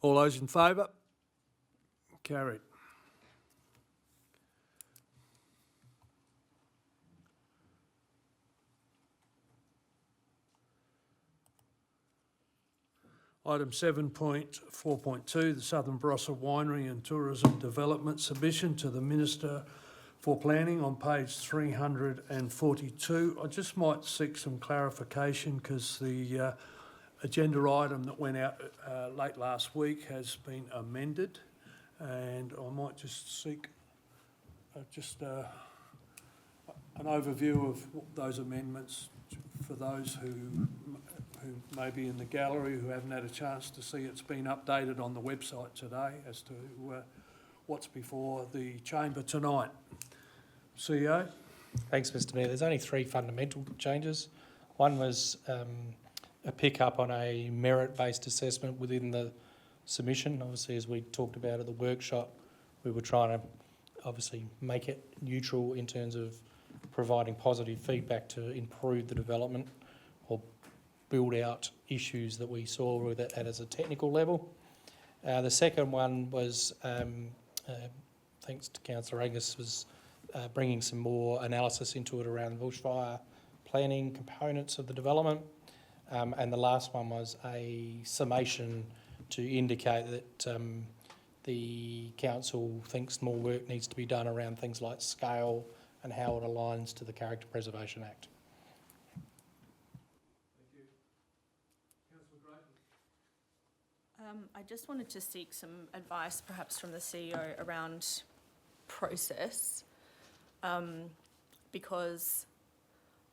All those in favour? Carried. Item 7.4.2, the Southern Barossa Winery and Tourism Development submission to the Minister for Planning on page 342. I just might seek some clarification because the agenda item that went out late last week has been amended, and I might just seek an overview of those amendments for those who may be in the gallery who haven't had a chance to see. It's been updated on the website today as to what's before the chamber tonight. CEO? Thanks, Mr Mayor. There's only three fundamental changes. One was a pick-up on a merit-based assessment within the submission. Obviously, as we talked about at the workshop, we were trying to obviously make it neutral in terms of providing positive feedback to improve the development or build out issues that we saw with it as a technical level. The second one was, thanks to Councillor Angus, was bringing some more analysis into it around bushfire planning components of the development. And the last one was a summation to indicate that the council thinks more work needs to be done around things like scale and how it aligns to the Character Preservation Act. I just wanted to seek some advice, perhaps from the CEO, around process, because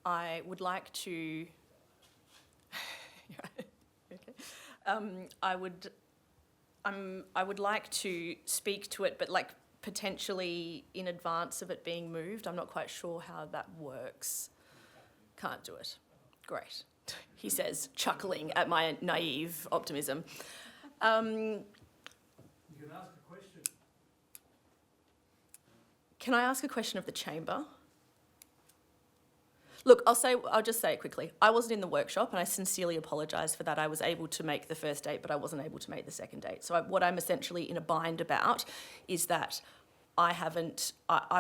I would like to. I would like to speak to it, but like potentially in advance of it being moved. I'm not quite sure how that works. Can't do it. Great, he says, chuckling at my naive optimism. You can ask a question. Can I ask a question of the chamber? Look, I'll just say it quickly. I wasn't in the workshop, and I sincerely apologise for that. I was able to make the first date, but I wasn't able to make the second date. So what I'm essentially in a bind about is that I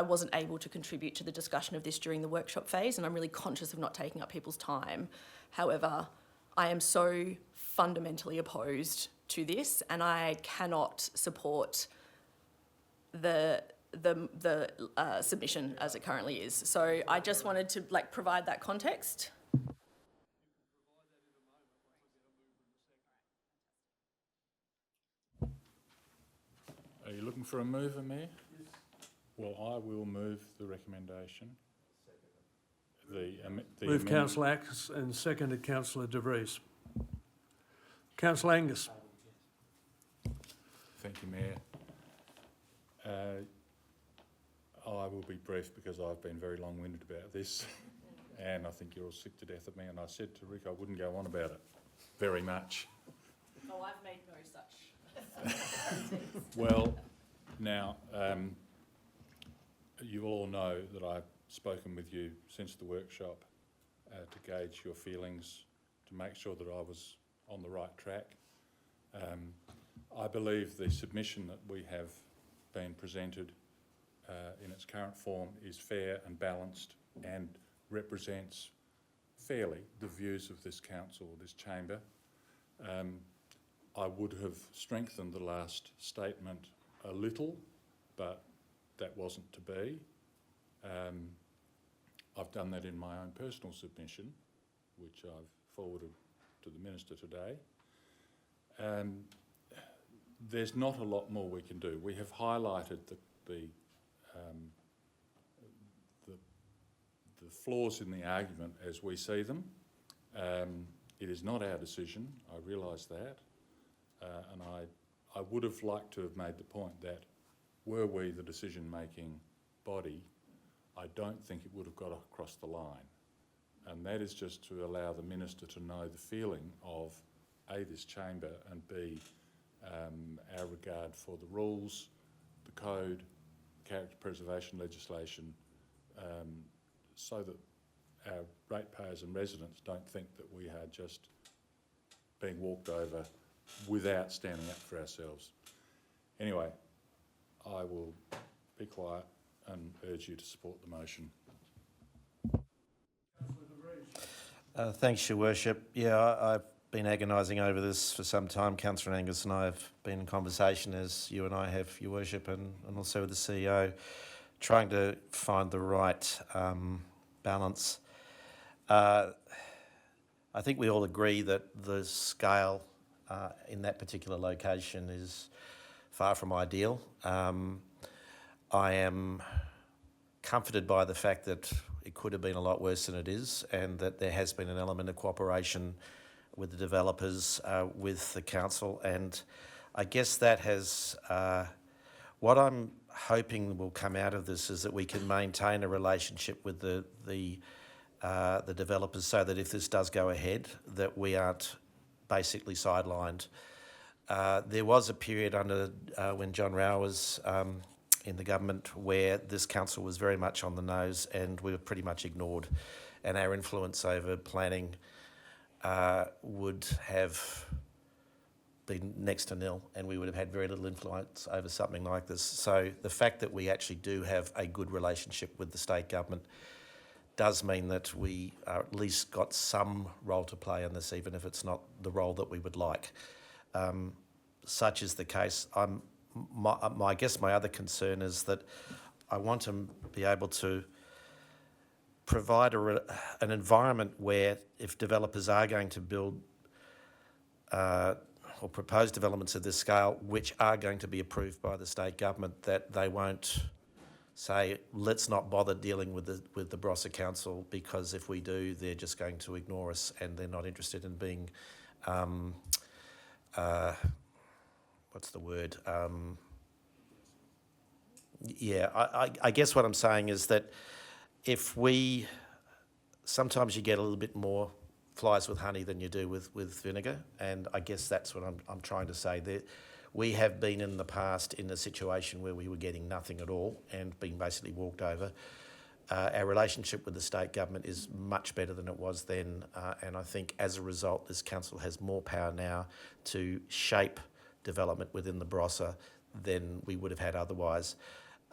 wasn't able to contribute to the discussion of this during the workshop phase, and I'm really conscious of not taking up people's time. However, I am so fundamentally opposed to this, and I cannot support the submission as it currently is. So I just wanted to provide that context. Are you looking for a mover, Mayor? Yes. Well, I will move the recommendation. Move Councillor Axe and seconded Councillor De Vries. Councillor Angus. Thank you, Mayor. I will be brief because I've been very long-winded about this and I think you're all sick to death of me, and I said to Rick I wouldn't go on about it very much. Oh, I've made no such. Well, Now, you all know that I've spoken with you since the workshop to gauge your feelings, to make sure that I was on the right track. I believe the submission that we have been presented in its current form is fair and balanced and represents fairly the views of this council, this chamber. I would have strengthened the last statement a little, but that wasn't to be. I've done that in my own personal submission, which I've forwarded to the Minister today. There's not a lot more we can do. We have highlighted the flaws in the argument as we see them. It is not our decision, I realise that, and I would have liked to have made the point that were we the decision-making body, I don't think it would have got across the line. And that is just to allow the Minister to know the feeling of A, this chamber, and B, our regard for the rules, the code, character preservation legislation, so that our ratepayers and residents don't think that we are just being walked over without standing up for ourselves. Anyway, I will be quiet and urge you to support the motion. Thanks, Your Worship. Yeah, I've been agonising over this for some time. Councillor Angus and I have been in conversation, as you and I have, Your Worship, and also with the CEO, trying to find the right balance. I think we all agree that the scale in that particular location is far from ideal. I am comforted by the fact that it could have been a lot worse than it is, and that there has been an element of cooperation with the developers, with the council, and I guess that has, what I'm hoping will come out of this is that we can maintain a relationship with the developers, so that if this does go ahead, that we aren't basically sidelined. There was a period under when John Rao was in the government where this council was very much on the nose and we were pretty much ignored, and our influence over planning would have been next to nil, and we would have had very little influence over something like this. So the fact that we actually do have a good relationship with the state government does mean that we are at least got some role to play in this, even if it's not the role that we would like. Such is the case. I guess my other concern is that I want to be able to provide an environment where, if developers are going to build or propose developments of this scale, which are going to be approved by the state government, that they won't say, let's not bother dealing with the Barossa Council, because if we do, they're just going to ignore us and they're not interested in being, what's the word? I guess what I'm saying is that if sometimes you get a little bit more flies with honey than you do with vinegar, and I guess that's what I'm trying to say. That we have been in the past in a situation where we were getting nothing at all and being basically walked over. Our relationship with the state government is much better than it was then, and I think as a result this council has more power now to shape development within the Barossa than we would have had otherwise.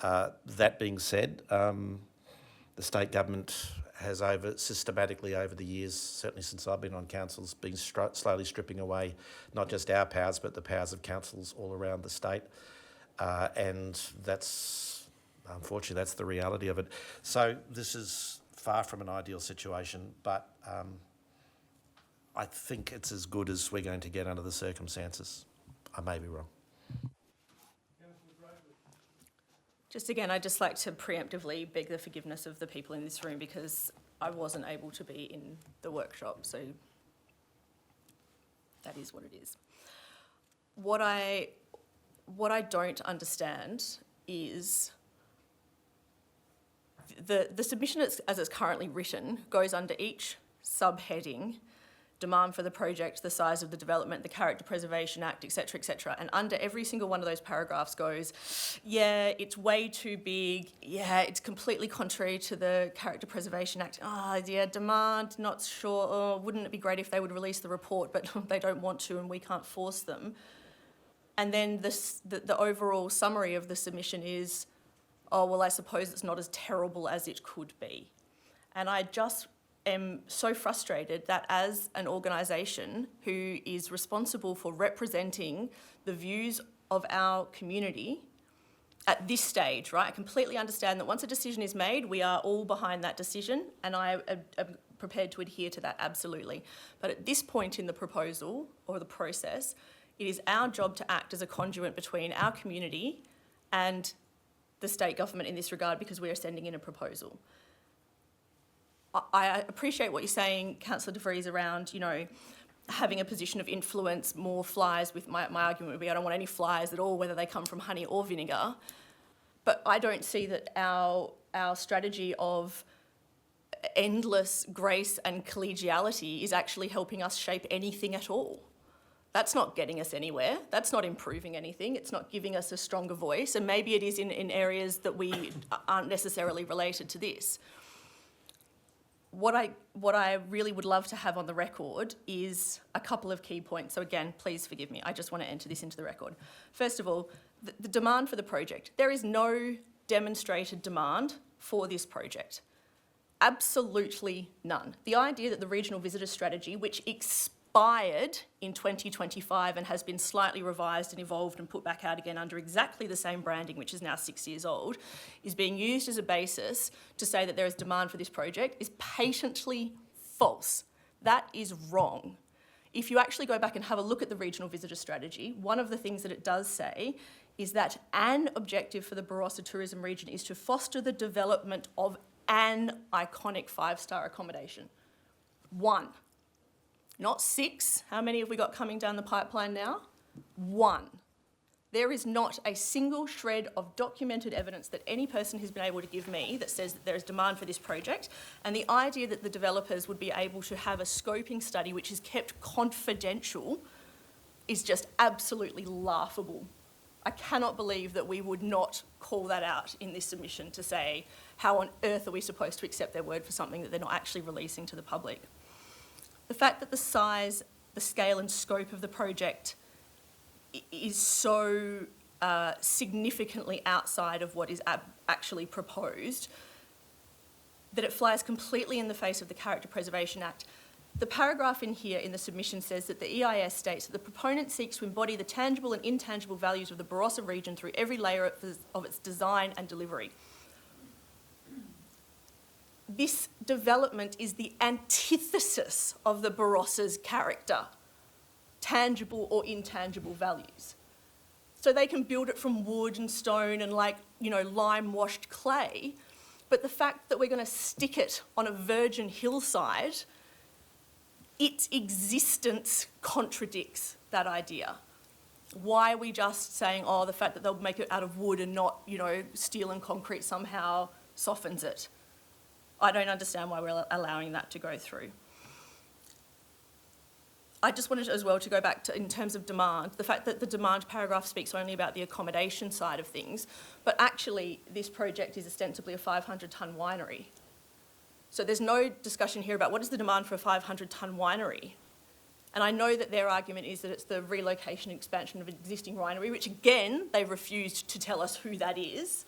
That being said, the state government has systematically over the years, certainly since I've been on councils, been slowly stripping away not just our powers but the powers of councils all around the state, and unfortunately that's the reality of it. So this is far from an ideal situation, but I think it's as good as we're going to get under the circumstances. I may be wrong. Just again, I'd just like to preemptively beg the forgiveness of the people in this room because I wasn't able to be in the workshop, so that is what it is. What I don't understand is the submission as it's currently written goes under each subheading demand for the project, the size of the development, the Character Preservation Act, etc., etc. And under every single one of those paragraphs goes, yeah, it's way too big. Yeah, it's completely contrary to the Character Preservation Act. Yeah, demand, not sure. Oh, wouldn't it be great if they would release the report, but they don't want to and we can't force them. And then the overall summary of the submission is, oh, well, I suppose it's not as terrible as it could be. And I just am so frustrated that as an organisation who is responsible for representing the views of our community at this stage, right? I completely understand that once a decision is made, we are all behind that decision, and I am prepared to adhere to that, absolutely. But at this point in the proposal or the process, it is our job to act as a conduit between our community and the state government in this regard, because we are sending in a proposal. I appreciate what you're saying, Councillor De Vries, around, you know, having a position of influence, more flies. With my argument would be I don't want any flies at all, whether they come from honey or vinegar. But I don't see that our strategy of endless grace and collegiality is actually helping us shape anything at all. That's not getting us anywhere. That's not improving anything. It's not giving us a stronger voice. And maybe it is in areas that we aren't necessarily related to this. What I really would love to have on the record is a couple of key points. So again, please forgive me. I just want to enter this into the record. First of all, the demand for the project. There is no demonstrated demand for this project. Absolutely none. The idea that the regional visitor strategy, which expired in 2025 and has been slightly revised and evolved and put back out again under exactly the same branding, which is now 6 years old, is being used as a basis to say that there is demand for this project is patently false. That is wrong. If you actually go back and have a look at the regional visitor strategy, one of the things that it does say is that an objective for the Barossa tourism region is to foster the development of an iconic 5-star accommodation. 1. Not 6. How many have we got coming down the pipeline now? 1. There is not a single shred of documented evidence that any person has been able to give me that says that there is demand for this project. And the idea that the developers would be able to have a scoping study which is kept confidential is just absolutely laughable. I cannot believe that we would not call that out in this submission to say, how on earth are we supposed to accept their word for something that they're not actually releasing to the public? The fact that the size, the scale and scope of the project is so significantly outside of what is actually proposed, that it flies completely in the face of the Character Preservation Act. The paragraph in here in the submission says that the EIS states that the proponent seeks to embody the tangible and intangible values of the Barossa region through every layer of its design and delivery. This development is the antithesis of the Barossa's character, tangible or intangible values. So they can build it from wood and stone and lime-washed clay, but the fact that we're going to stick it on a virgin hillside, its existence contradicts that idea. Why are we just saying, oh, the fact that they'll make it out of wood and not, steel and concrete somehow softens it? I don't understand why we're allowing that to go through. I just wanted as well to go back to, in terms of demand, the fact that the demand paragraph speaks only about the accommodation side of things, but actually this project is ostensibly a 500-tonne winery. So there's no discussion here about what is the demand for a 500-tonne winery. And I know that their argument is that it's the relocation and expansion of an existing winery, which again, they refused to tell us who that is.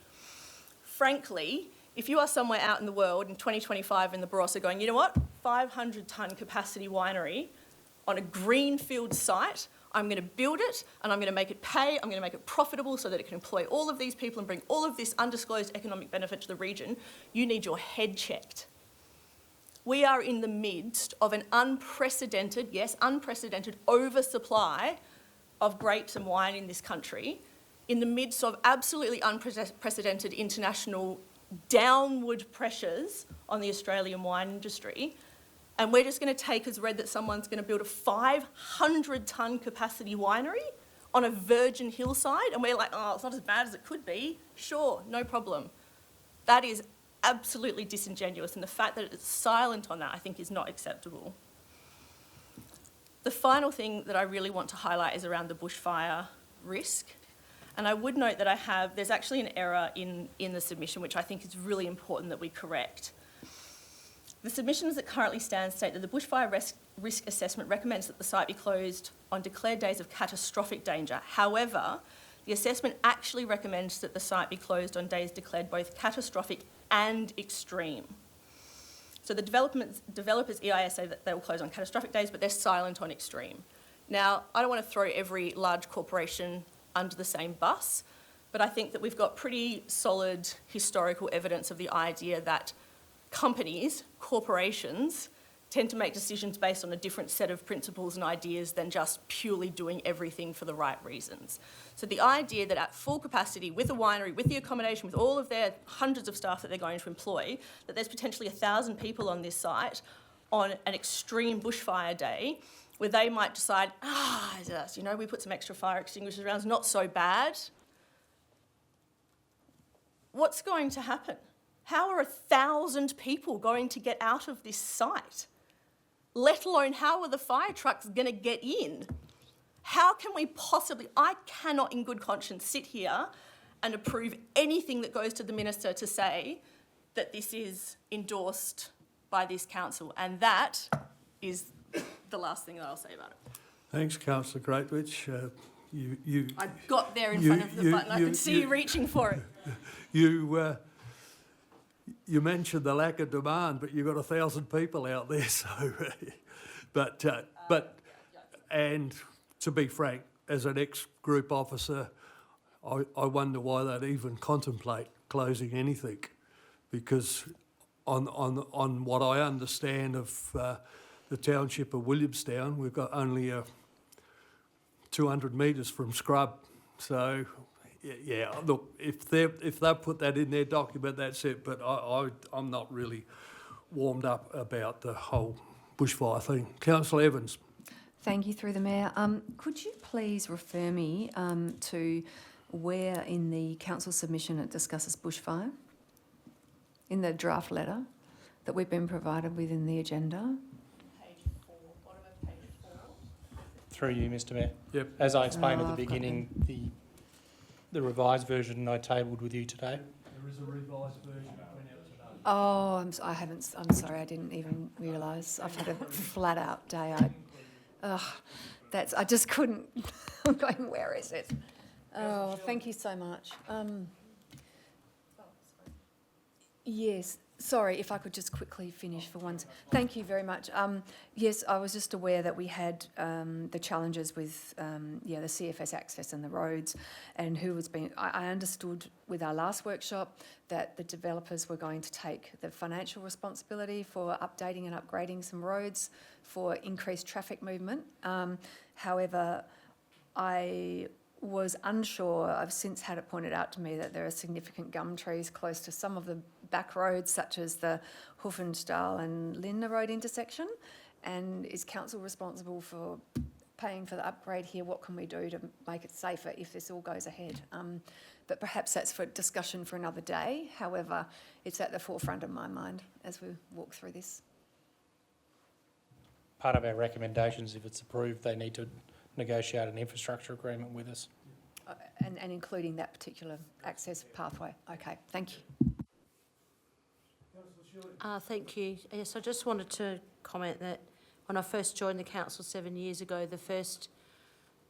Frankly, if you are somewhere out in the world in 2025 in the Barossa going, you know what, 500-tonne capacity winery on a greenfield site, I'm going to build it and I'm going to make it pay, I'm going to make it profitable so that it can employ all of these people and bring all of this undisclosed economic benefit to the region, you need your head checked. We are in the midst of an unprecedented, yes, unprecedented oversupply of grapes and wine in this country, in the midst of absolutely unprecedented international downward pressures on the Australian wine industry, and we're just going to take as read that someone's going to build a 500-tonne capacity winery on a virgin hillside, and we're like, oh, it's not as bad as it could be. Sure, no problem. That is absolutely disingenuous, and the fact that it's silent on that, I think, is not acceptable. The final thing that I really want to highlight is around the bushfire risk. And I would note that there's actually an error in the submission, which I think is really important that we correct. The submissions that currently stand state that the bushfire risk assessment recommends that the site be closed on declared days of catastrophic danger. However, the assessment actually recommends that the site be closed on days declared both catastrophic and extreme. So the developers EIS say that they will close on catastrophic days, but they're silent on extreme. Now, I don't want to throw every large corporation under the same bus, but I think that we've got pretty solid historical evidence of the idea that companies, corporations, tend to make decisions based on a different set of principles and ideas than just purely doing everything for the right reasons. So the idea that at full capacity, with the winery, with the accommodation, with all of their hundreds of staff that they're going to employ, that there's potentially 1,000 people on this site on an extreme bushfire day, where they might decide, we put some extra fire extinguishers around, it's not so bad. What's going to happen? How are 1,000 people going to get out of this site? Let alone how are the fire trucks going to get in? How can we possibly, I cannot in good conscience sit here and approve anything that goes to the minister to say that this is endorsed by this council. And that is the last thing that I'll say about it. Thanks, Councillor Greatwich. I got there in front of the button. I could see you reaching for it. You mentioned the lack of demand, but you've got 1,000 people out there, so. And to be frank, as an ex-group officer, I wonder why they'd even contemplate closing anything, because on what I understand of the township of Williamstown, we've got only 200 metres from scrub, so. Yeah, look, if they put that in their document, that's it. But I'm not really warmed up about the whole bushfire thing. Councillor Evans. Thank you, through the Mayor. Could you please refer me to where in the council submission it discusses bushfire? In the draft letter that we've been provided with in the agenda? Page 4, bottom of page 4. Through you, Mr Mayor. Yep. As I explained at I've the got beginning, the revised version I tabled with you today. There is a revised version that went out today. Oh, I'm sorry, I didn't even realise. I've had a flat out day. I just couldn't. I'm going, where is it? Oh, thank you so much. Yes, sorry, if I could just quickly finish for once. Thank you very much. Yes, I was just aware that we had the challenges with the CFS access and the roads, and I understood with our last workshop that the developers were going to take the financial responsibility for updating and upgrading some roads for increased traffic movement. However, I was unsure. I've since had it pointed out to me that there are significant gum trees close to some of the back roads, such as the Hoofenstahl and Linda Road intersection. And is council responsible for paying for the upgrade here? What can we do to make it safer if this all goes ahead? But perhaps that's for discussion for another day. However, it's at the forefront of my mind as we walk through this. Part of our recommendations, if it's approved, they need to negotiate an infrastructure agreement with us. And including that particular access pathway. Okay, thank you. Thank you. Yes, I just wanted to comment that when I first joined the council 7 years ago, the first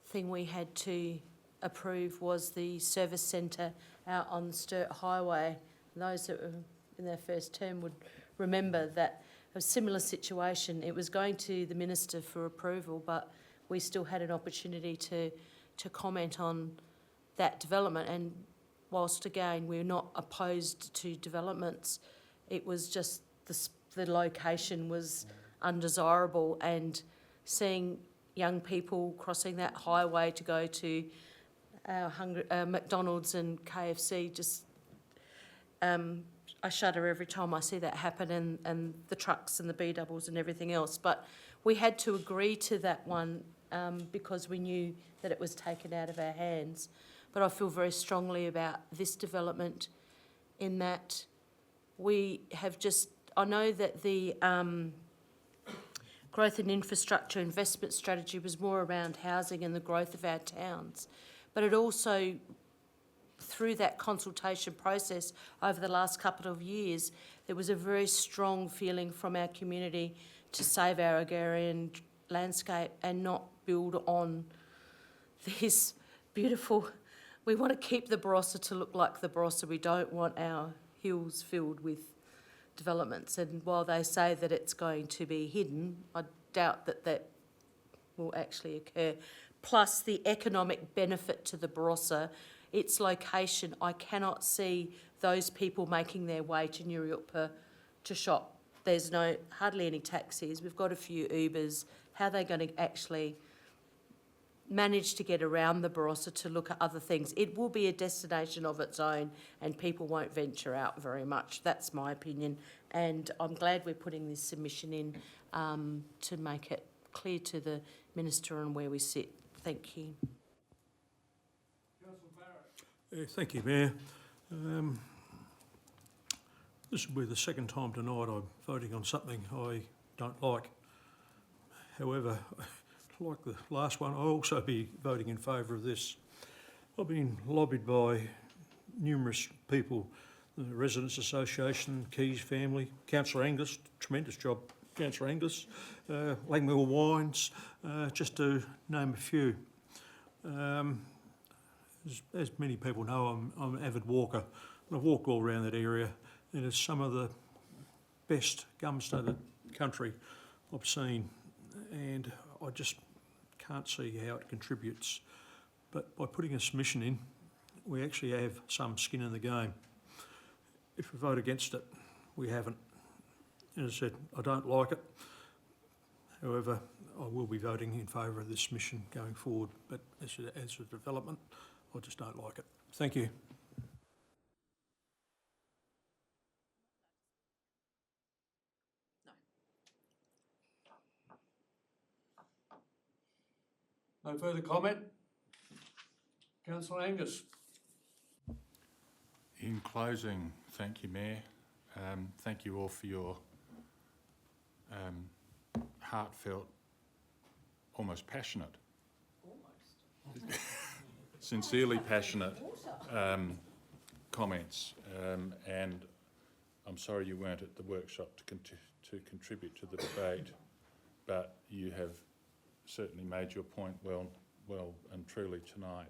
thing we had to approve was the service centre out on Sturt Highway. And those that were in their first term would remember that a similar situation. It was going to the minister for approval, but we still had an opportunity to comment on that development. And whilst, again, we're not opposed to developments, it was just the location was undesirable, and seeing young people crossing that highway to go to McDonald's and KFC, just I shudder every time I see that happen, and the trucks and the B-doubles and everything else. But we had to agree to that one because we knew that it was taken out of our hands. But I feel very strongly about this development in that we have just... I know that the growth and infrastructure investment strategy was more around housing and the growth of our towns. But it also, through that consultation process over the last couple of years, there was a very strong feeling from our community to save our agrarian landscape and not build on this beautiful. We want to keep the Barossa to look like the Barossa. We don't want our hills filled with developments. And while they say that it's going to be hidden, I doubt that that will actually occur. Plus the economic benefit to the Barossa, its location, I cannot see those people making their way to Nuriootpa to shop. There's hardly any taxis. We've got a few Ubers. How are they going to actually manage to get around the Barossa to look at other things? It will be a destination of its own and people won't venture out very much. That's my opinion. And I'm glad we're putting this submission in to make it clear to the Minister and where we sit. Thank you. Thank you, Mayor. This will be the second time tonight I'm voting on something I don't like. However, like the last one, I'll also be voting in favour of this. I've been lobbied by numerous people, the Residents Association, Keys family, Councillor Angus, tremendous job, Councillor Angus, Langmill Wines, just to name a few. As many people know, I'm an avid walker, and I've walked all around that area, and it's some of the best gum-studded country I've seen, and I just can't see how it contributes. But by putting a submission in, we actually have some skin in the game. If we vote against it, we haven't. As I said, I don't like it. However, I will be voting in favour of this submission going forward, but as a development, I just don't like it. Thank you. No further comment? Councillor Angus. In closing, thank you, Mayor. Thank you all for your heartfelt, almost passionate, sincerely passionate comments. And I'm sorry you weren't at the workshop to contribute to the debate, but you have certainly made your point well and truly tonight.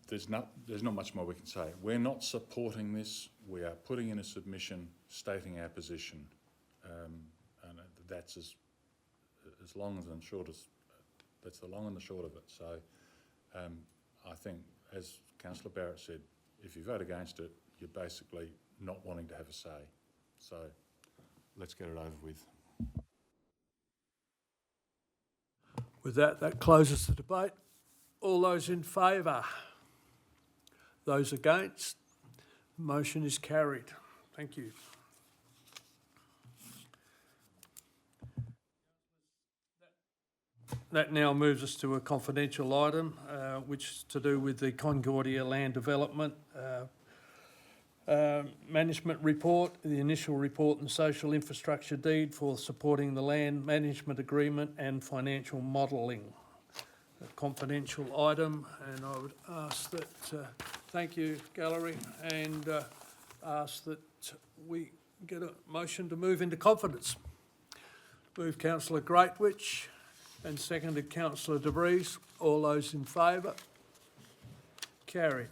There's not much more we can say. We're not supporting this. We are putting in a submission stating our position, and that's as long and short as that's the long and the short of it. So I think, as Councillor Barrett said, if you vote against it, you're basically not wanting to have a say. So let's get it over with. With that, that closes the debate. All those in favour? Those against? Motion is carried. Thank you. That now moves us to a confidential item, which is to do with the Concordia Land Development Management Report, the initial report and social infrastructure deed for supporting the land management agreement and financial modelling. A confidential item, and I would ask that, thank you, Gallery, and ask that we get a motion to move into confidence. Move Councillor Greatwich and seconded Councillor De Vries. All those in favour? Carried.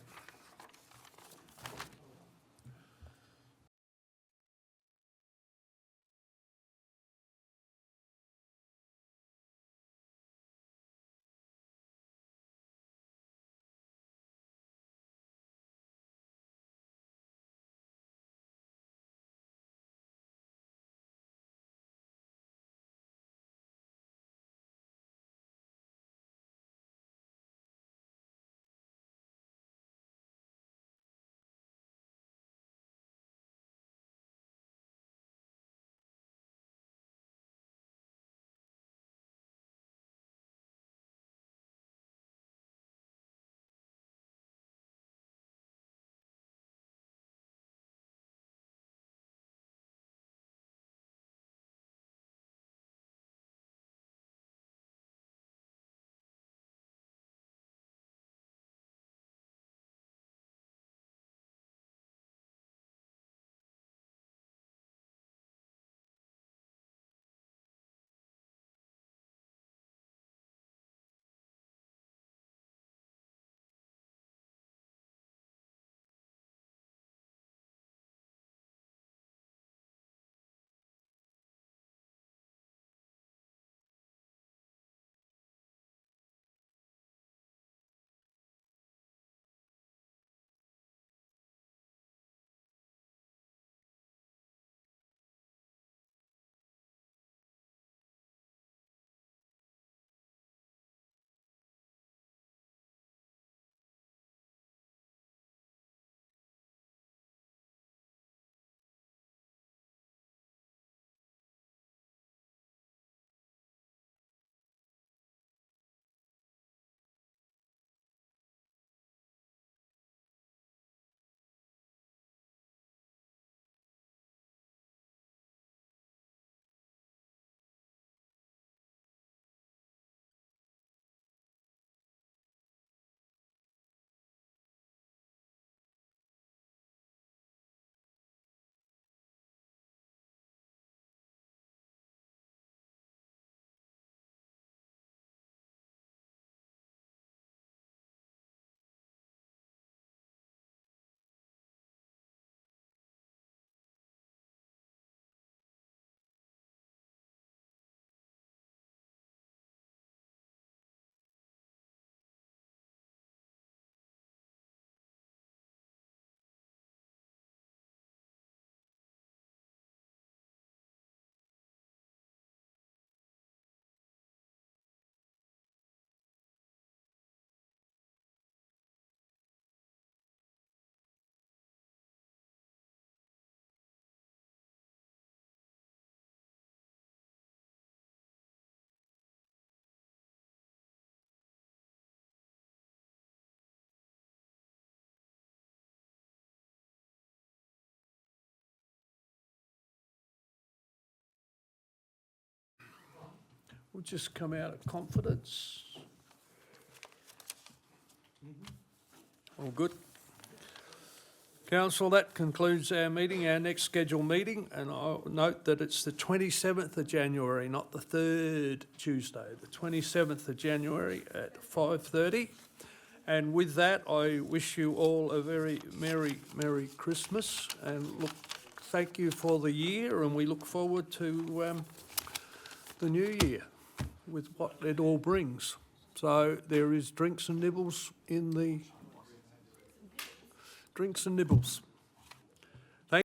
We'll just come out of confidence. All good. Council, that concludes our meeting, our next scheduled meeting, and I'll note that it's the 27th of January, not the 3rd Tuesday, the 27th of January at 5:30. And with that, I wish you all a very Merry Christmas, and look, thank you for the year, and we look forward to the new year with what it all brings. So there is drinks and nibbles in the... Drinks and nibbles.